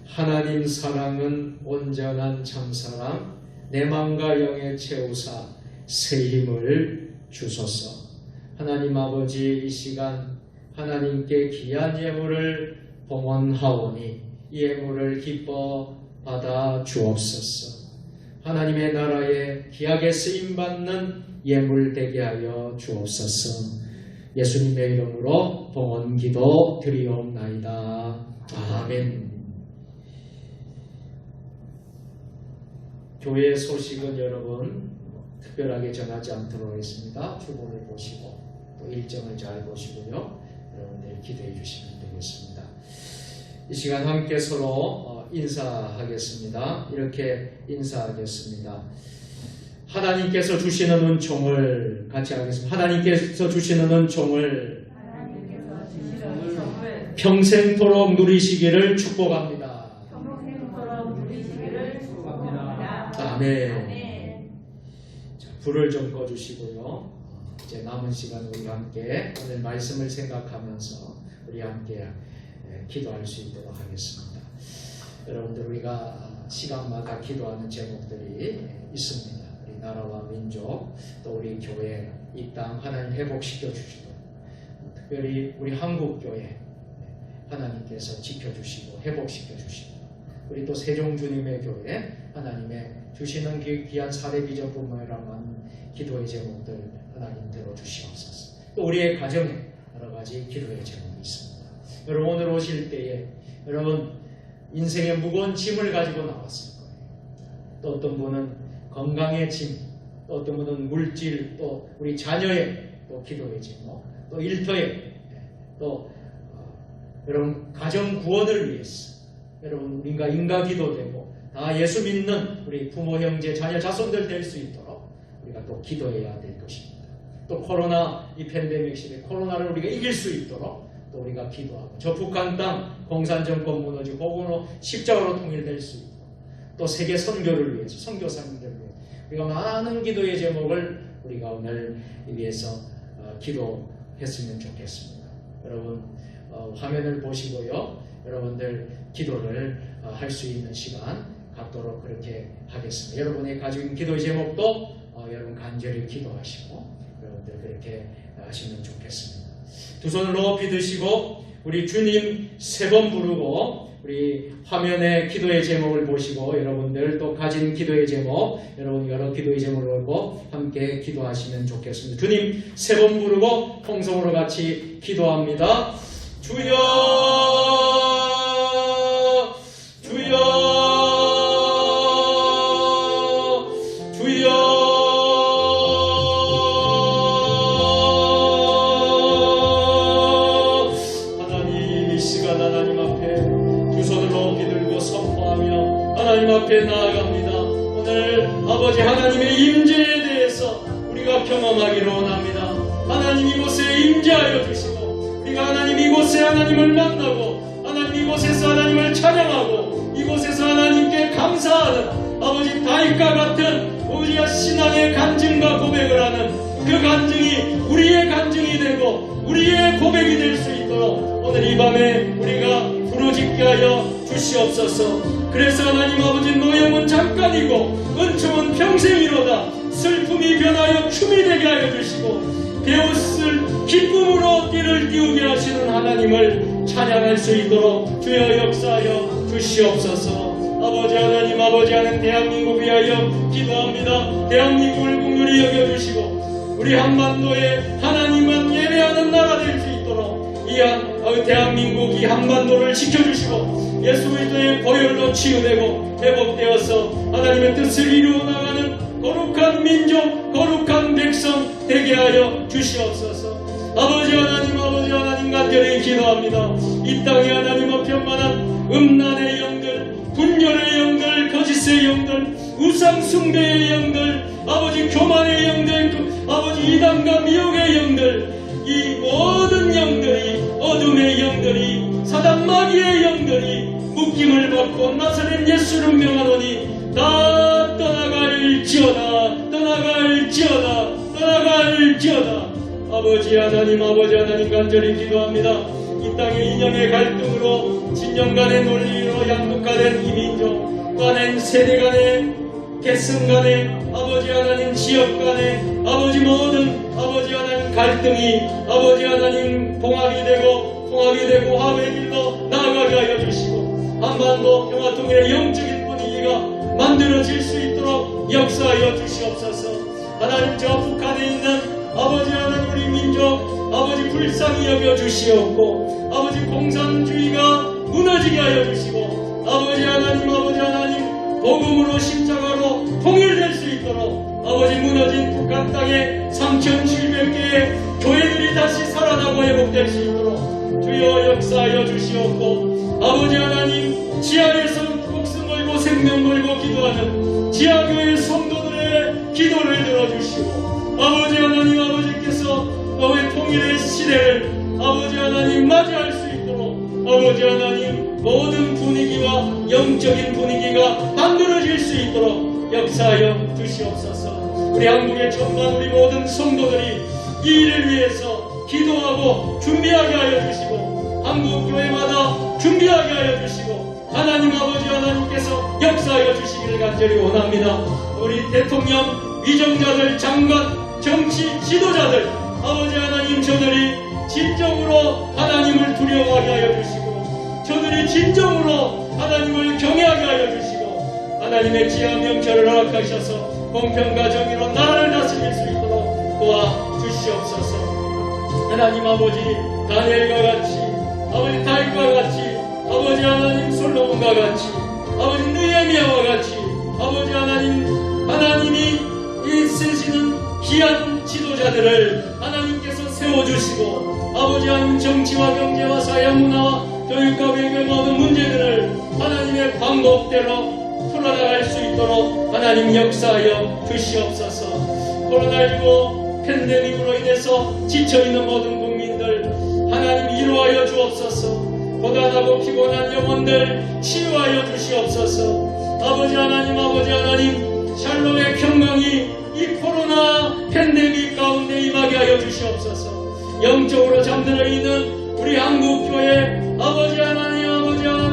하나님 사랑은 온전한 참사랑 내 맘과 영에 채우사 새 힘을 주소서. 하나님 아버지, 이 시간 하나님께 귀한 예물을 봉헌하오니 이 예물을 기뻐 받아 주옵소서. 하나님의 나라에 귀하게 쓰임받는 예물 되게 하여 주옵소서. 예수님의 이름으로 봉헌기도 드리옵나이다. 아멘. 교회 소식은 여러분 특별하게 전하지 않도록 하겠습니다. 주보를 보시고 또 일정을 잘 보시고요. 여러분들 기도해 주시면 되겠습니다. 이 시간 함께 서로 인사하겠습니다. 이렇게 인사하겠습니다. 하나님께서 주시는 은총을 같이 하겠습니다. 하나님께서 주시는 은총을 평생토록 누리시기를 축복합니다. 아멘. 자, 불을 좀 꺼주시고요. 이제 남은 시간 우리가 함께 오늘 말씀을 생각하면서 우리 함께 기도할 수 있도록 하겠습니다. 여러분들, 우리가 시간마다 기도하는 제목들이 있습니다. 우리 나라와 민족, 또 우리 교회, 이 땅 하나님 회복시켜 주시고, 특별히 우리 한국교회 하나님께서 지켜주시고 회복시켜 주시고, 우리 또 세종주님의 교회 하나님의 주시는 귀한 사례비전부모라만 기도의 제목들 하나님 들어주시옵소서. 또 우리의 가정에 여러 가지 기도의 제목이 있습니다. 여러분, 오늘 오실 때에 여러분 인생의 무거운 짐을 가지고 나왔을 거예요. 또 어떤 분은 건강의 짐, 또 어떤 분은 물질, 또 우리 자녀의 또 기도의 제목, 또 일터의, 또 여러분 가정 구원을 위해서 여러분 우리가 인가기도되고 다 예수 믿는 우리 부모, 형제, 자녀, 자손들 될 수 있도록 우리가 또 기도해야 될 것입니다. 또 코로나, 이 팬데믹 시대 코로나를 우리가 이길 수 있도록 또 우리가 기도하고, 저 북한 땅 공산정권 무너지고 복음으로 십자가로 통일될 수 있고, 또 세계 선교를 위해서, 선교사님들을 위해서 우리가 많은 기도의 제목을 우리가 오늘 위해서 기도했으면 좋겠습니다. 여러분 화면을 보시고요, 여러분들 기도를 할 수 있는 시간 갖도록 그렇게 하겠습니다. 여러분의 가진 기도의 제목도 여러분 간절히 기도하시고 여러분들 그렇게 하시면 좋겠습니다. 두 손을 높이 드시고 우리 주님 3번 부르고, 우리 화면에 기도의 제목을 보시고 여러분들 또 가진 기도의 제목, 여러분 여러 기도의 제목을 보고 함께 기도하시면 좋겠습니다. 주님 3번 부르고 통성으로 같이 기도합니다. 주여, 주여, 주여. 하나님, 이 시간 하나님 앞에 두 손을 높이 들고 선포하며 하나님 앞에 나아갑니다. 오늘 아버지 하나님의 임재에 대해서 우리가 경험하기를 원합니다. 하나님 이곳에 임재하여 주시고, 우리가 하나님 이곳에 하나님을 만나고 하나님 이곳에서 하나님을 찬양하고 이곳에서 하나님께 감사하는 아버지 다윗과 같은 우리의 신앙의 간증과 고백을 하는 그 간증이 우리의 간증이 되고 우리의 고백이 될 수 있도록 오늘 이 밤에 우리가 부르짖게 하여 주시옵소서. 그래서 하나님 아버지, 노염은 잠깐이고 은총은 평생이로다. 슬픔이 변하여 춤이 되게 하여 주시고 배웃을 기쁨으로 띠를 띄우게 하시는 하나님을 찬양할 수 있도록 주여 역사하여 주시옵소서. 아버지 하나님, 아버지 하는 대한민국 위하여 기도합니다. 대한민국을 국률이 여겨주시고 우리 한반도에 하나님만 예배하는 나라 될 수 있도록 이 대한민국 이 한반도를 지켜주시고 예수 그리스도의 보혈로 치유되고 회복되어서 하나님의 뜻을 이루어 나가는 모든 민족 거룩한 백성 되게 하여 주시옵소서. 아버지 하나님 간절히 기도합니다. 이 땅에 하나님 앞에 평안한 음란의 영들, 분열의 영들, 거짓의 영들, 우상 숭배의 영들, 아버지 교만의 영들, 아버지 이단과 미혹의 영들, 이 모든 영들이, 어둠의 영들이, 사단 마귀의 영들이 묶임을 받고 나사렛 예수를 명하노니 다 떠나갈지어다. 아버지 하나님 간절히 기도합니다. 이 땅의 이념의 갈등으로, 진영 간의 논리로 양극화된 이 민족 간의 세대 간의 계층 간의 아버지 하나님 지역 간의 아버지 모든 아버지 하나님 갈등이 아버지 하나님 봉합이 되고 화합의 길로 나아가게 하여 주시고, 한반도 평화통일의 영적인 분위기가 만들어질 수 있도록 역사하여 주시옵소서. 하나님, 저 북한에 있는 아버지 하나님 우리 민족 아버지 불쌍히 여겨 주시옵고, 아버지 공산주의가 무너지게 하여 주시고, 아버지 하나님 복음으로 십자가로 통일될 수 있도록 아버지 무너진 북한 땅에 3,700개의 교회들이 다시 살아나고 회복될 수 있도록 주여 역사하여 주시옵고, 아버지 하나님 지하에서 목숨 걸고 생명 걸고 기도하는 지하교회 성도들의 기도를 들어주시고, 아버지 하나님 아버지께서 너의 통일의 시대를 아버지 하나님 맞이할 수 있도록 아버지 하나님 모든 분위기와 영적인 분위기가 만들어질 수 있도록 역사하여 주시옵소서. 우리 한국의 전반 우리 모든 성도들이 이 일을 위해서 기도하고 준비하게 하여 주시고, 한국 교회마다 준비하게 하여 주시고, 하나님 아버지 하나님께서 역사하여 주시기를 간절히 원합니다. 우리 대통령, 위정자들, 장관, 정치 지도자들 아버지 하나님, 저들이 진정으로 하나님을 두려워하게 하여 주시고, 저들이 진정으로 하나님을 경외하게 하여 주시고, 하나님의 지혜와 명철을 허락하셔서 공평과 정의로 나라를 다스릴 수 있도록 도와주시옵소서. 하나님 아버지, 다니엘과 같이, 아버지 다윗과 같이, 아버지 하나님 솔로몬과 같이, 아버지 느헤미야와 같이, 아버지 하나님이 이 쓰시는 귀한 지도자들을 하나님께서 세워주시고, 아버지 하나님 정치와 경제와 사회 문화와 교육과 외교의 모든 문제들을 하나님의 방법대로 풀어나갈 수 있도록 하나님 역사하여 주시옵소서. 코로나19 팬데믹으로 인해서 지쳐있는 모든 국민들 하나님 위로하여 주옵소서. 고단하고 피곤한 영혼들 치유하여 주시옵소서. 아버지 하나님 샬롬의 평강이 이 코로나 팬데믹 가운데 임하게 하여 주시옵소서. 영적으로 잠들어 있는 우리 한국교회 아버지 하나님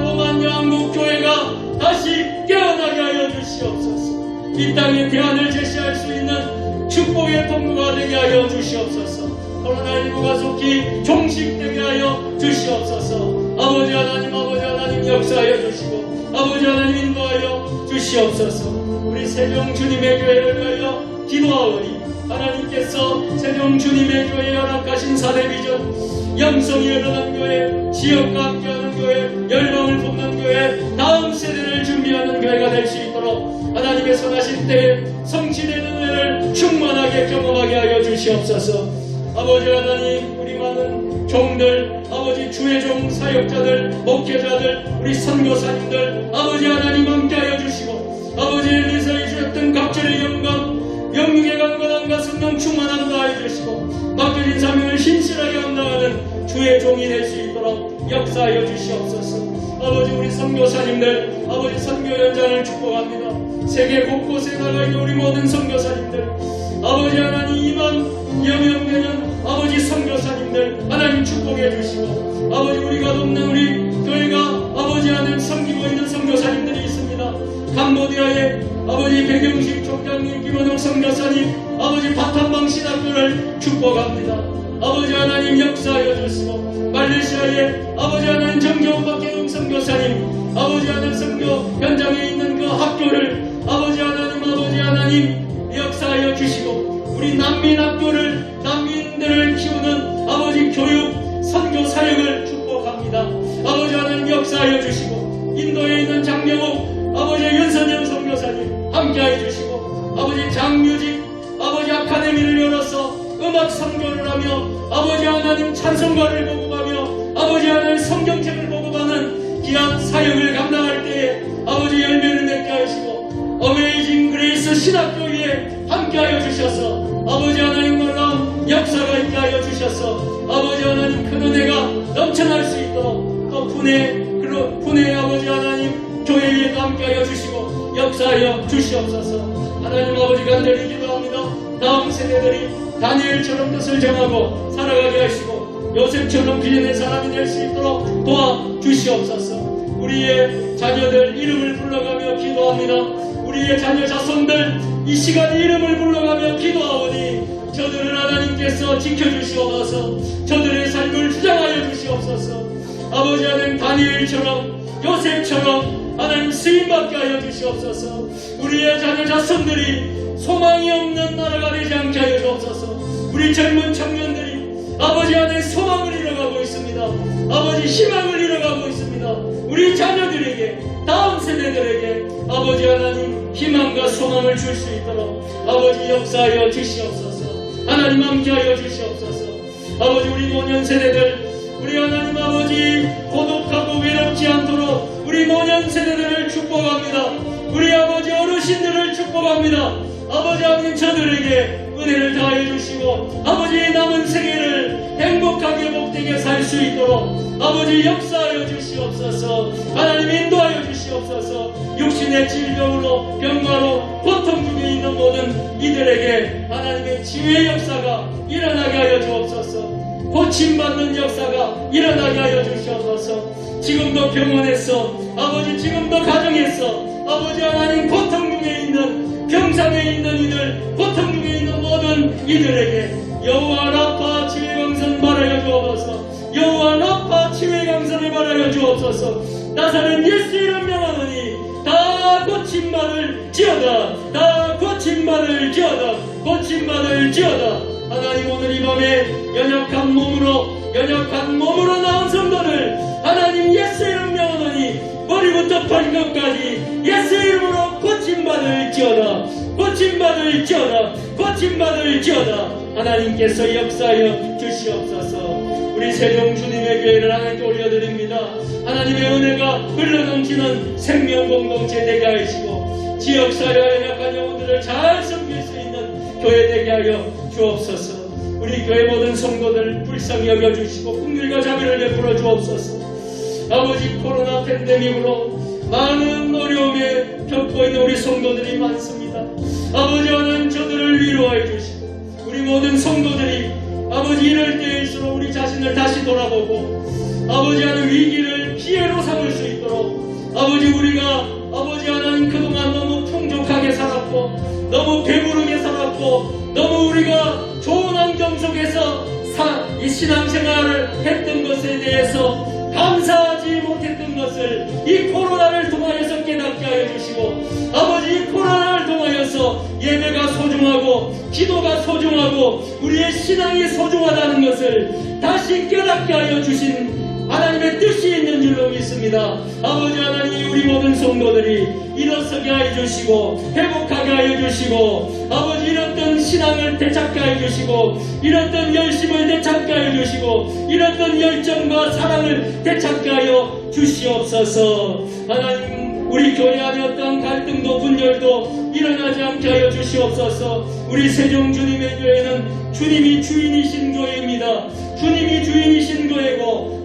오만여 한국교회가 다시 깨어나게 하여 주시옵소서. 이 땅에 대안을 제시할 수 있는 축복의 통로가 되게 하여 주시옵소서. 코로나19가 속히 종식되게 하여 주시옵소서. 아버지 하나님 역사하여 주시고, 아버지 하나님 인도하여 주시옵소서. 우리 세종 주님의 교회를 위하여 기도하오니 하나님께서 세종 주님의 교회에 허락하신 사대비전, 영성이 일어난 교회, 지역과 함께하는 교회, 열방을 돕는 교회, 다음 세대를 준비하는 교회가 될 수 있도록 하나님의 선하신 때에 성취되는 은혜를 충만하게 경험하게 하여 주시옵소서. 아버지 하나님, 우리 많은 종들, 아버지 주의 종 사역자들, 목회자들, 우리 선교사님들 아버지 하나님 함께하여 주시고, 아버지 엘리사에 주셨던 각절의 영광, 영육의 강건함과 성령 충만함 다해 주시고, 맡겨진 사명을 신실하게 감당하는 주의 종이 될 수 있도록 역사하여 주시옵소서. 아버지 우리 선교사님들, 아버지 선교 현장을 축복합니다. 세계 곳곳에 나가 있는 우리 모든 선교사님들, 아버지 하나님 2만 여명 되는 아버지 선교사님들 하나님 축복해 주시고, 아버지 우리가 돕는 우리 교회가 아버지 하나님 섬기고 있는 선교사님들이 있습니다. 캄보디아의 아버지 백영식 총장님, 김원옥 선교사님, 아버지 바탄방 신학교를 축복합니다. 아버지 하나님 역사하여 주시고, 말레이시아의 아버지 하나님 정겨운 박혜웅 선교사님, 아버지 하나님 선교 현장에 있는 그 학교를 아버지 하나님 역사하여 주시고, 우리 난민 학교를, 난민들을 키우는 아버지 교육 선교 사역을 축복합니다. 아버지 하나님 역사하여 주시고, 인도에 있는 장명옥 아버지 윤선영 선교사님 함께하여 주시고, 아버지 장뮤직 아카데미를 열어서 음악 선교를 하며 아버지 하나님 찬송가를 보고가며 아버지 하나님 성경책을 보고가는 귀한 사역을 감당할 때에 아버지 열매를 맺게 하시고 어메이징 그레이스 신학교에 함께하여 주셔서 아버지 하나님 놀라운 역사가 있게 하여 주셔서 아버지 하나님 큰 은혜가 넘쳐날 수 있도록 또 분의 아버지 하나님 교회에도 함께하여 주시고 역사하여 주시옵소서. 하나님 아버지 간절히 기도합니다. 다음 세대들이 다니엘처럼 뜻을 정하고 살아가게 하시고 요셉처럼 비전의 사람이 될 수 있도록 도와주시옵소서. 우리의 자녀들 이름을 불러가며 기도합니다. 우리의 자녀 자손들 이 시간 이름을 불러가며 기도하오니 저들을 하나님께서 지켜주시옵소서. 저들의 삶을 주장하여 주시옵소서. 아버지 하나님 다니엘처럼 요셉처럼 하나님 쓰임받게 하여 주시옵소서. 우리의 자녀 자손들이 소망이 없는 나라가 되지 않게 하여 주옵소서. 우리 젊은 청년들이 아버지 안에 소망을 잃어가고 있습니다. 아버지 희망을 잃어가고 있습니다. 우리 자녀들에게 다음 세대들에게 아버지 하나님 희망과 소망을 줄 수 있도록 아버지 역사하여 주시옵소서. 하나님 함께하여 주시옵소서. 아버지 우리 노년 세대들 우리 하나님 아버지 고독하고 외롭지 않도록 우리 노년 세대들을 축복합니다. 우리 아버지 어르신들을 축복합니다. 아버지 하나님 저들에게 은혜를 다해 주시고 아버지의 남은 생애를 행복하게 복되게 살 수 있도록 아버지 역사하여 주시옵소서. 하나님 인도하여 주시옵소서. 육신의 질병으로 병마로 고통 중에 있는 모든 이들에게 하나님의 치유의 역사가 일어나게 하여 주옵소서. 고침받는 역사가 일어나게 하여 주시옵소서. 지금도 병원에서 아버지 지금도 가정에서 아버지 하나님 고통 중에 있는 병상에 있는 이들 고통 중에 있는 모든 이들에게 여호와 라파 치유의 강선 말하여 주옵소서. 여호와 라파 치유의 강선을 말하여 주옵소서. 나사렛 예수 이름 명하노니 다 고침받을지어다. 다 고침받을지어다. 고침받을지어다. 하나님 오늘 이 밤에 연약한 몸으로 나온 성도를 하나님 예수 이름 명하노니 머리부터 발끝까지 예수 이름으로 고침받을지어다. 고침받을지어다. 고침받을지어다. 하나님께서 역사하여 주시옵소서. 우리 세종 주님의 교회를 하나님께 올려드립니다. 하나님의 은혜가 흘러넘치는 생명 공동체 되게 하시고 지역사회와 연약한 영혼들을 잘 섬길 수 있는 교회 되게 하여 주옵소서. 우리 교회 모든 성도들 불쌍히 여겨주시고 긍휼과 자비를 베풀어 주옵소서. 아버지 코로나 팬데믹으로 많은 어려움에 겪고 있는 우리 성도들이 많습니다. 아버지 하나님 저들을 위로하여 주시고 우리 모든 성도들이 아버지 이럴 때일수록 우리 자신을 다시 돌아보고 아버지 하나님 위기를 기회로 삼을 수 있도록 아버지 우리가 아버지 하나님 그동안 너무 풍족하게 살았고 너무 배부르게 살았고 너무 우리가 좋은 환경 속에서 이 신앙생활을 했던 것에 대해서 감사하지 못했던 것을 이 코로나를 통하여서 깨닫게 하여 주시고 아버지 이 코로나를 통하여서 예배가 소중하고 기도가 소중하고 우리의 신앙이 소중하다는 것을 다시 깨닫게 하여 주신 하나님의 뜻이 있는 줄로 믿습니다. 아버지 하나님 우리 모든 성도들이 일어서게 하여 주시고 회복하게 하여 주시고 아버지 이렇던 신앙을 되찾게 하여 주시고 이렇던 열심을 되찾게 하여 주시고 이렇던 열정과 사랑을 되찾게 하여 주시옵소서. 하나님 우리 교회 안에 어떤 갈등도 분열도 일어나지 않게 하여 주시옵소서. 우리 세종 주님의 교회는 주님이 주인이신 교회입니다. 주님이 주인이신 교회고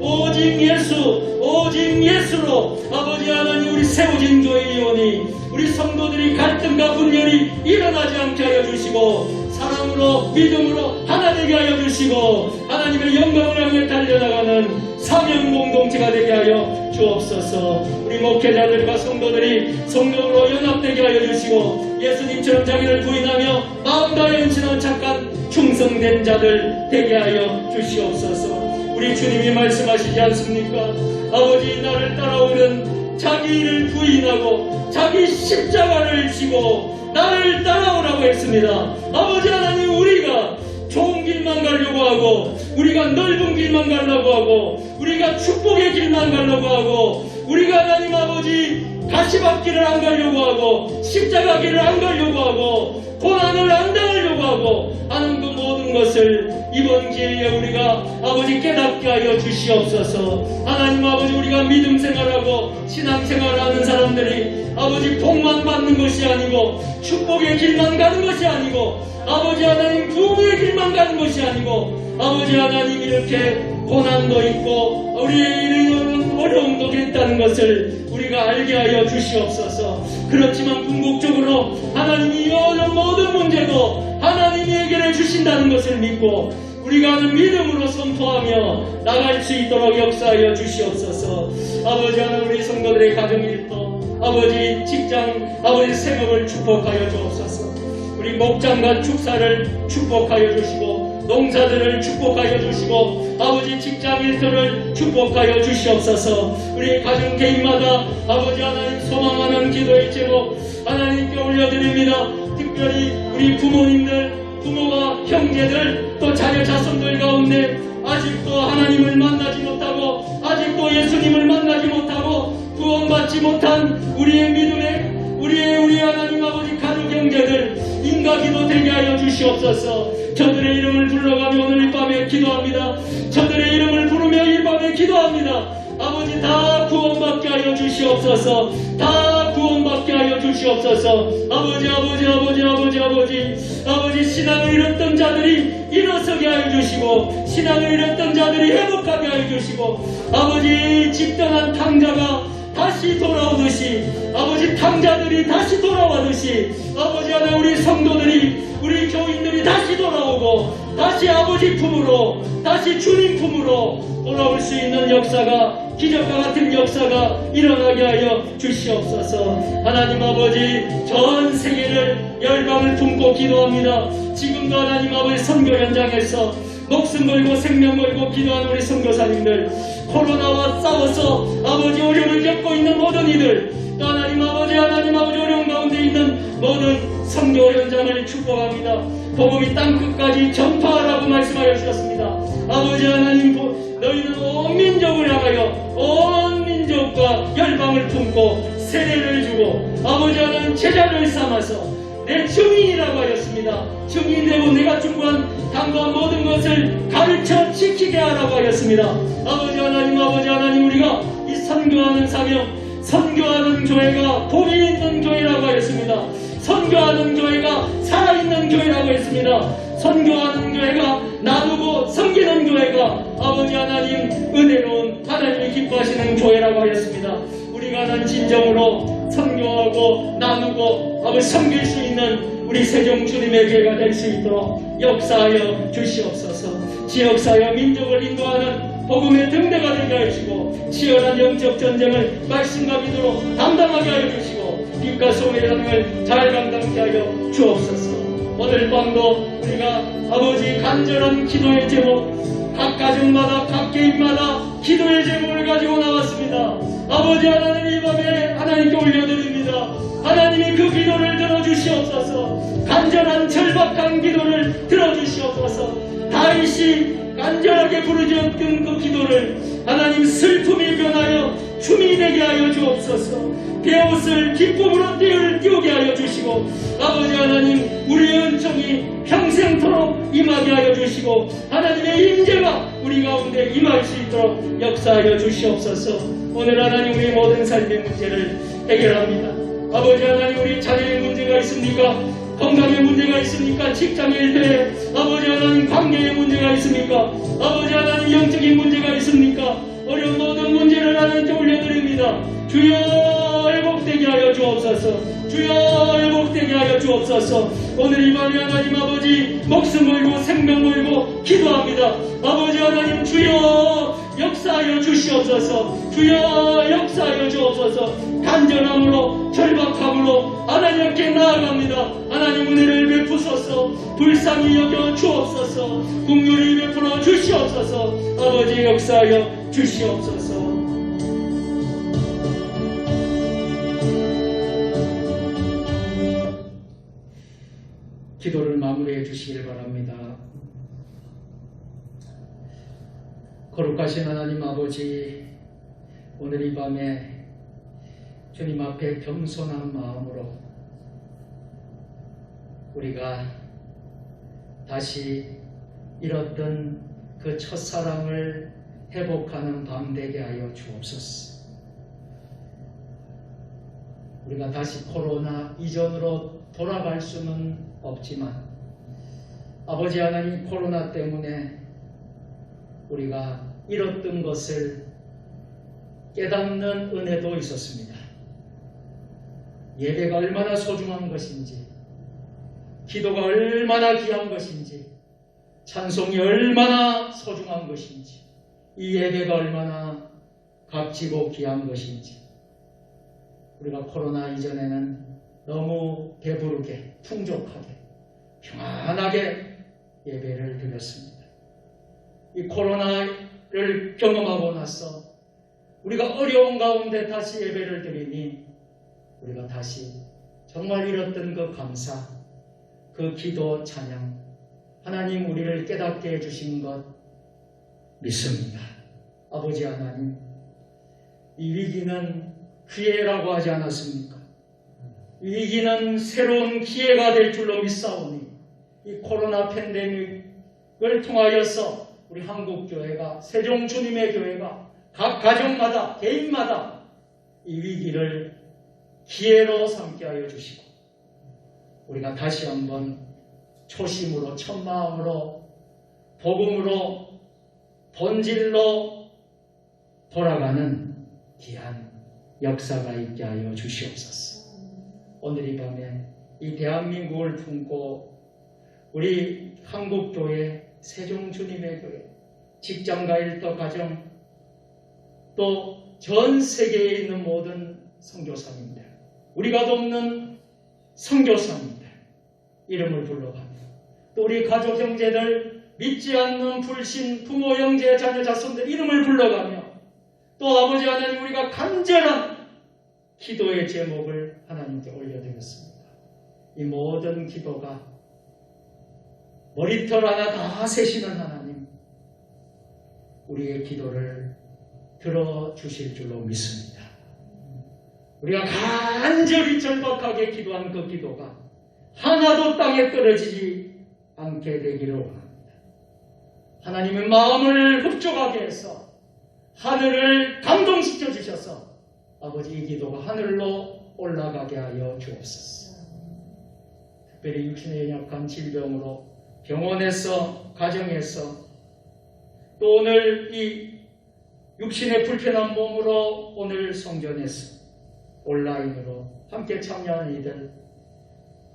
오직 예수로 아버지 하나님 우리 세워진 교회이오니 우리 성도들이 갈등과 분열이 일어나지 않게 하여 주시고 사랑으로 믿음으로 하나 되게 하여 주시고 하나님의 영광을 향해 달려나가는 사명 공동체가 되게 하여 주옵소서. 우리 목회자들과 성도들이 성령으로 연합되게 하여 주시고 예수님처럼 자기를 부인하며 마음 다해 헌신한 착한 충성된 자들 되게 하여 주시옵소서. 우리 주님이 말씀하시지 않습니까? 아버지 나를 따라오는 자기 일을 부인하고 자기 십자가를 지고 나를 따라오라고 했습니다. 아버지 하나님 우리가 좋은 길만 가려고 하고 우리가 넓은 길만 가려고 하고 우리가 축복의 길만 가려고 하고 우리가 하나님 아버지 가시밭길을 안 가려고 하고 십자가 길을 안 가려고 하고 고난을 안 당하려고 하고 하려고 하는 그 모든 것을 이번 기회에 우리가 아버지 깨닫게 하여 주시옵소서. 하나님 아버지, 우리가 믿음 생활하고 신앙 생활하는 사람들이 아버지 복만 받는 것이 아니고 축복의 길만 가는 것이 아니고 아버지 하나님 부흥의 길만 가는 것이 아니고 아버지 하나님 이렇게 고난도 있고 우리의 이런 어려움도 있다는 것을 우리가 알게 하여 주시옵소서. 그렇지만 궁극적으로 하나님이 이 모든 문제도 하나님이 해결해 주신다는 것을 믿고 우리가 하는 믿음으로 선포하며 나갈 수 있도록 역사하여 주시옵소서. 아버지 하나님, 우리 성도들의 가정 일터, 아버지 직장, 아버지 생업을 축복하여 주옵소서. 우리 목장과 축사를 축복하여 주시고 농사들을 축복하여 주시고 아버지 직장 일터를 축복하여 주시옵소서. 우리 가정 개인마다 아버지 하나님 소망하는 기도의 제목 하나님께 올려드립니다. 특별히 우리 부모님들, 부모와 형제들, 또 자녀 자손들 가운데 아직도 하나님을 만나지 못하고 아직도 예수님을 만나지 못하고 구원받지 못한 우리의 믿음의 우리 하나님 아버지 가족 형제들 인가기도 되게 하여 주시옵소서. 저들의 이름을 불러가며 오늘 이 밤에 기도합니다. 저들의 이름을 부르며 이 밤에 기도합니다. 아버지 다 구원받게 하여 주시옵소서. 다 구원받게 하여 주시옵소서. 아버지 신앙을 잃었던 자들이 일어서게 하여 주시고 신앙을 잃었던 자들이 회복하게 하여 주시고 아버지 집단한 탕자가 다시 돌아오듯이 아버지 탕자들이 다시 돌아와듯이 아버지 하나 우리 성도들이 우리 교인들이 다시 돌아오고 다시 아버지 품으로 다시 주님 품으로 돌아올 수 있는 역사가 기적과 같은 역사가 일어나게 하여 주시옵소서. 하나님 아버지 전 세계를 열방을 품고 기도합니다. 지금도 하나님 아버지 선교 현장에서 목숨 걸고 생명 걸고 기도하는 우리 선교사님들, 코로나와 싸워서 아버지 어려움을 겪고 있는 모든 이들, 또 하나님 아버지 어려움 가운데 있는 모든 선교 현장을 축복합니다. 복음이 땅끝까지 전파하라고 말씀하여 주셨습니다. 아버지 하나님, 너희는 온 민족을 향하여 온 민족과 열방을 품고 세례를 주고 아버지 하나님 제자를 삼아서 내 증인이라고 하였습니다. 증인되고 내가 충고한 당과 모든 것을 가르쳐 지키게 하라고 하였습니다. 아버지 하나님 우리가 이 선교하는 사명, 선교하는 교회가 복이 있는 교회라고 하였습니다. 선교하는 교회가 살아있는 교회라고 했습니다. 선교하는 교회가 나누고 섬기는 교회가 아버지 하나님 은혜로운 하나님이 기뻐하시는 교회라고 하였습니다. 우리가 하는 진정으로 선교하고 나누고 아버지 섬길 수 있는 우리 세종 주님의 교회가 될 수 있도록 역사하여 주시옵소서. 지역사회 민족을 인도하는 복음의 등대가 되게 하시고 치열한 영적 전쟁을 말씀과 믿음으로 담당하게 하여 주시고 빛과 소금의 사명을 잘 감당케 하여 주옵소서. 오늘 밤도 우리가 아버지 간절한 기도의 제목 각 가정마다 각 개인마다 기도의 제목을 가지고 나왔습니다. 아버지 하나님 이 밤에 하나님께 올려드립니다. 하나님이 그 기도를 들어주시옵소서. 간절한 절박한 기도를 들어주시옵소서. 다윗이 간절하게 부르짖었던 그 기도를 하나님 슬픔이 변하여 춤이 되게 하여 주옵소서. 베옷을 기쁨으로 띄우게 하여 주시고 아버지 하나님 우리의 은총이 평생토록 임하게 하여 주시고 하나님의 임재가 우리 가운데 임할 수 있도록 역사하여 주시옵소서. 오늘 하나님 우리 모든 삶의 문제를 해결합니다. 아버지 하나님 우리 자녀의 문제가 있습니까? 건강의 문제가 있습니까? 직장의 일터에 아버지 하나님 관계의 문제가 있습니까? 아버지 하나님 영적인 문제가 있습니까? 어려운 모든 문제를 하나님께 올려드립니다. 주여 회복되게 하여 주옵소서. 주여 회복되게 하여 주옵소서. 오늘 이 밤에 하나님 아버지 목숨 걸고 생명 걸고 기도합니다. 아버지 하나님 주여 역사하여 주시옵소서. 주여 역사하여 주옵소서. 간절함으로 절박함으로 하나님께 나아갑니다. 하나님 은혜를 베푸소서. 불쌍히 여겨 주옵소서. 긍휼히 베풀어 주시옵소서. 아버지 역사하여 주시옵소서. 기도를 마무리해 주시길 바랍니다. 거룩하신 하나님 아버지, 오늘 이 밤에 주님 앞에 겸손한 마음으로 우리가 다시 잃었던 그 첫사랑을 회복하는 밤 되게 하여 주옵소서. 우리가 다시 코로나 이전으로 돌아갈 수는 없지만 아버지 하나님, 코로나 때문에 우리가 잃었던 것을 깨닫는 은혜도 있었습니다. 예배가 얼마나 소중한 것인지, 기도가 얼마나 귀한 것인지, 찬송이 얼마나 소중한 것인지, 이 예배가 얼마나 값지고 귀한 것인지, 우리가 코로나 이전에는 너무 배부르게, 풍족하게, 평안하게 예배를 드렸습니다. 이 코로나를 경험하고 나서 우리가 어려운 가운데 다시 예배를 드리니 우리가 다시 정말 잃었던 그 감사, 그 기도, 찬양, 하나님 우리를 깨닫게 해주신 것 믿습니다. 아버지 하나님, 이 위기는 기회라고 하지 않았습니까? 이 위기는 새로운 기회가 될 줄로 믿사오니 이 코로나 팬데믹을 통하여서 우리 한국교회가, 세종 주님의 교회가 각 가정마다, 개인마다 이 위기를 기회로 삼게 하여 주시고 우리가 다시 한번 초심으로, 첫마음으로, 복음으로, 본질로 돌아가는 귀한 역사가 있게 하여 주시옵소서. 오늘 이 밤에 이 대한민국을 품고 우리 한국교회, 세종주님의 교회, 직장과 일터, 가정, 또 전 세계에 있는 모든 선교사님들, 우리가 돕는 선교사님들 이름을 불러가며, 또 우리 가족 형제들, 믿지 않는 불신 부모, 형제, 자녀, 자손들 이름을 불러가며, 또 아버지 하나님 우리가 간절한 기도의 제목을 하나님께 올려드렸습니다. 이 모든 기도가 머리털 하나 다 세시는 하나님, 우리의 기도를 들어주실 줄로 믿습니다. 우리가 간절히 절박하게 기도한 그 기도가 하나도 땅에 떨어지지 않게 되기를 원합니다. 하나님의 마음을 흡족하게 해서 하늘을 감동시켜 주셔서 아버지 이 기도가 하늘로 올라가게 하여 주옵소서. 특별히 육신의 연약한 질병으로 병원에서, 가정에서, 또 오늘 이 육신의 불편한 몸으로 오늘 성전에서 온라인으로 함께 참여하는 이들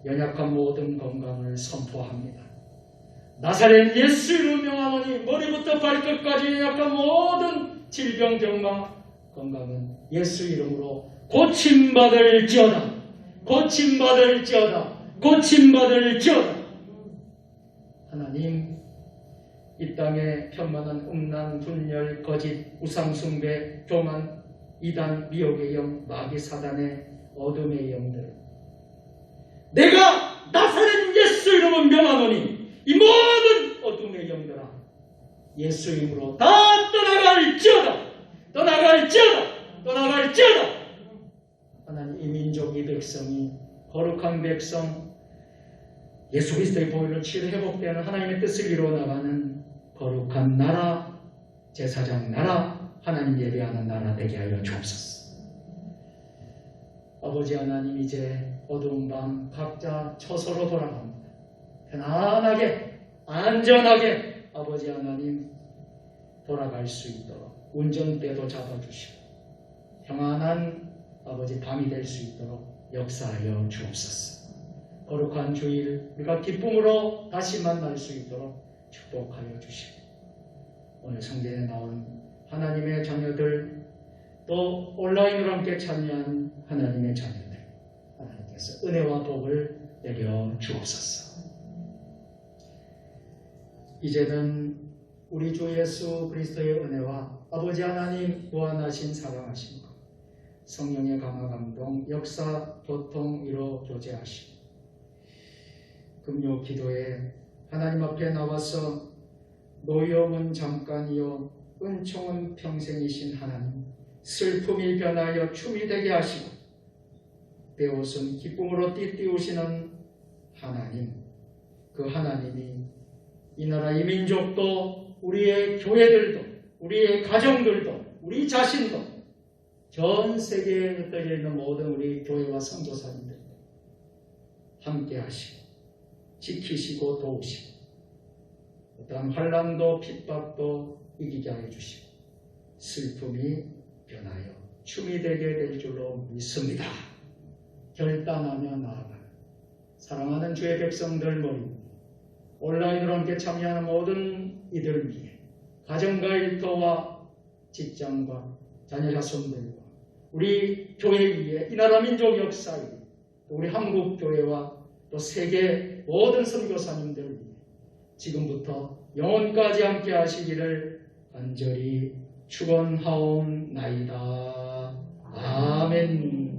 연약한 모든 건강을 선포합니다. 나사렛 예수 이름으로 명하노니 머리부터 발끝까지 연약한 모든 질병, 병마, 건강은 예수 이름으로 고침받을지어다. 고침받을지어다. 고침받을지어다. 하나님, 이 땅에 편만한 음란, 분열, 거짓, 우상숭배, 교만, 이단, 미혹의 영, 마귀 사단의 어둠의 영들, 내가 나사렛 예수 이름으로 명하노니 이 모든 어둠의 영들아 예수 이름으로 다 떠나갈지어다. 떠나갈지어다. 떠나갈지어다. 하나님, 이 민족, 이 백성이 거룩한 백성, 예수 그리스도의 보혈로 치유 회복되는 하나님의 뜻을 이루어 나가는 거룩한 나라, 제사장 나라, 하나님 예배하는 나라 되게 하여 주옵소서. 아버지 하나님, 이제 어두운 밤 각자 처소로 돌아갑니다. 편안하게, 안전하게 아버지 하나님 돌아갈 수 있도록 운전대도 잡아주시고 평안한 아버지 밤이 될 수 있도록 역사하여 주옵소서. 거룩한 주일 우리가 기쁨으로 다시 만날 수 있도록 축복하여 주시고, 오늘 성전에 나온 하나님의 자녀들, 또 온라인으로 함께 참여한 하나님의 자녀들, 하나님께서 은혜와 복을 내려 주옵소서. 이제는 우리 주 예수 그리스도의 은혜와 아버지 하나님 무한하신 사랑하심과 성령의 강화 감동, 역사, 교통, 위로, 교제하시고 금요 기도에 하나님 앞에 나와서 노여움은 잠깐이요 은총은 평생이신 하나님, 슬픔이 변하여 춤이 되게 하시고 배옷은 기쁨으로 띠띠우시는 하나님, 그 하나님이 이 나라 이 민족도 우리의 교회들도 우리의 가정들도 우리 자신도 전 세계에 흩어져 있는 모든 우리 교회와 선교사님들 함께 하시고 지키시고 도우시고 어떠한 환난도 핍박도 이기게 하여 주시고 슬픔이 변하여 춤이 되게 될 줄로 믿습니다. 결단하며 나아가는 사랑하는 주의 백성들 머리 온라인으로 함께 참여하는 모든 이들 위해 가정과 일터와 직장과 자녀 자손들과 우리 교회 위에 이 나라 민족 역사에 또 우리 한국 교회와 또 세계 모든 선교사님들 위해 지금부터 영원까지 함께 하시기를 간절히 축원하옵나이다. 아멘.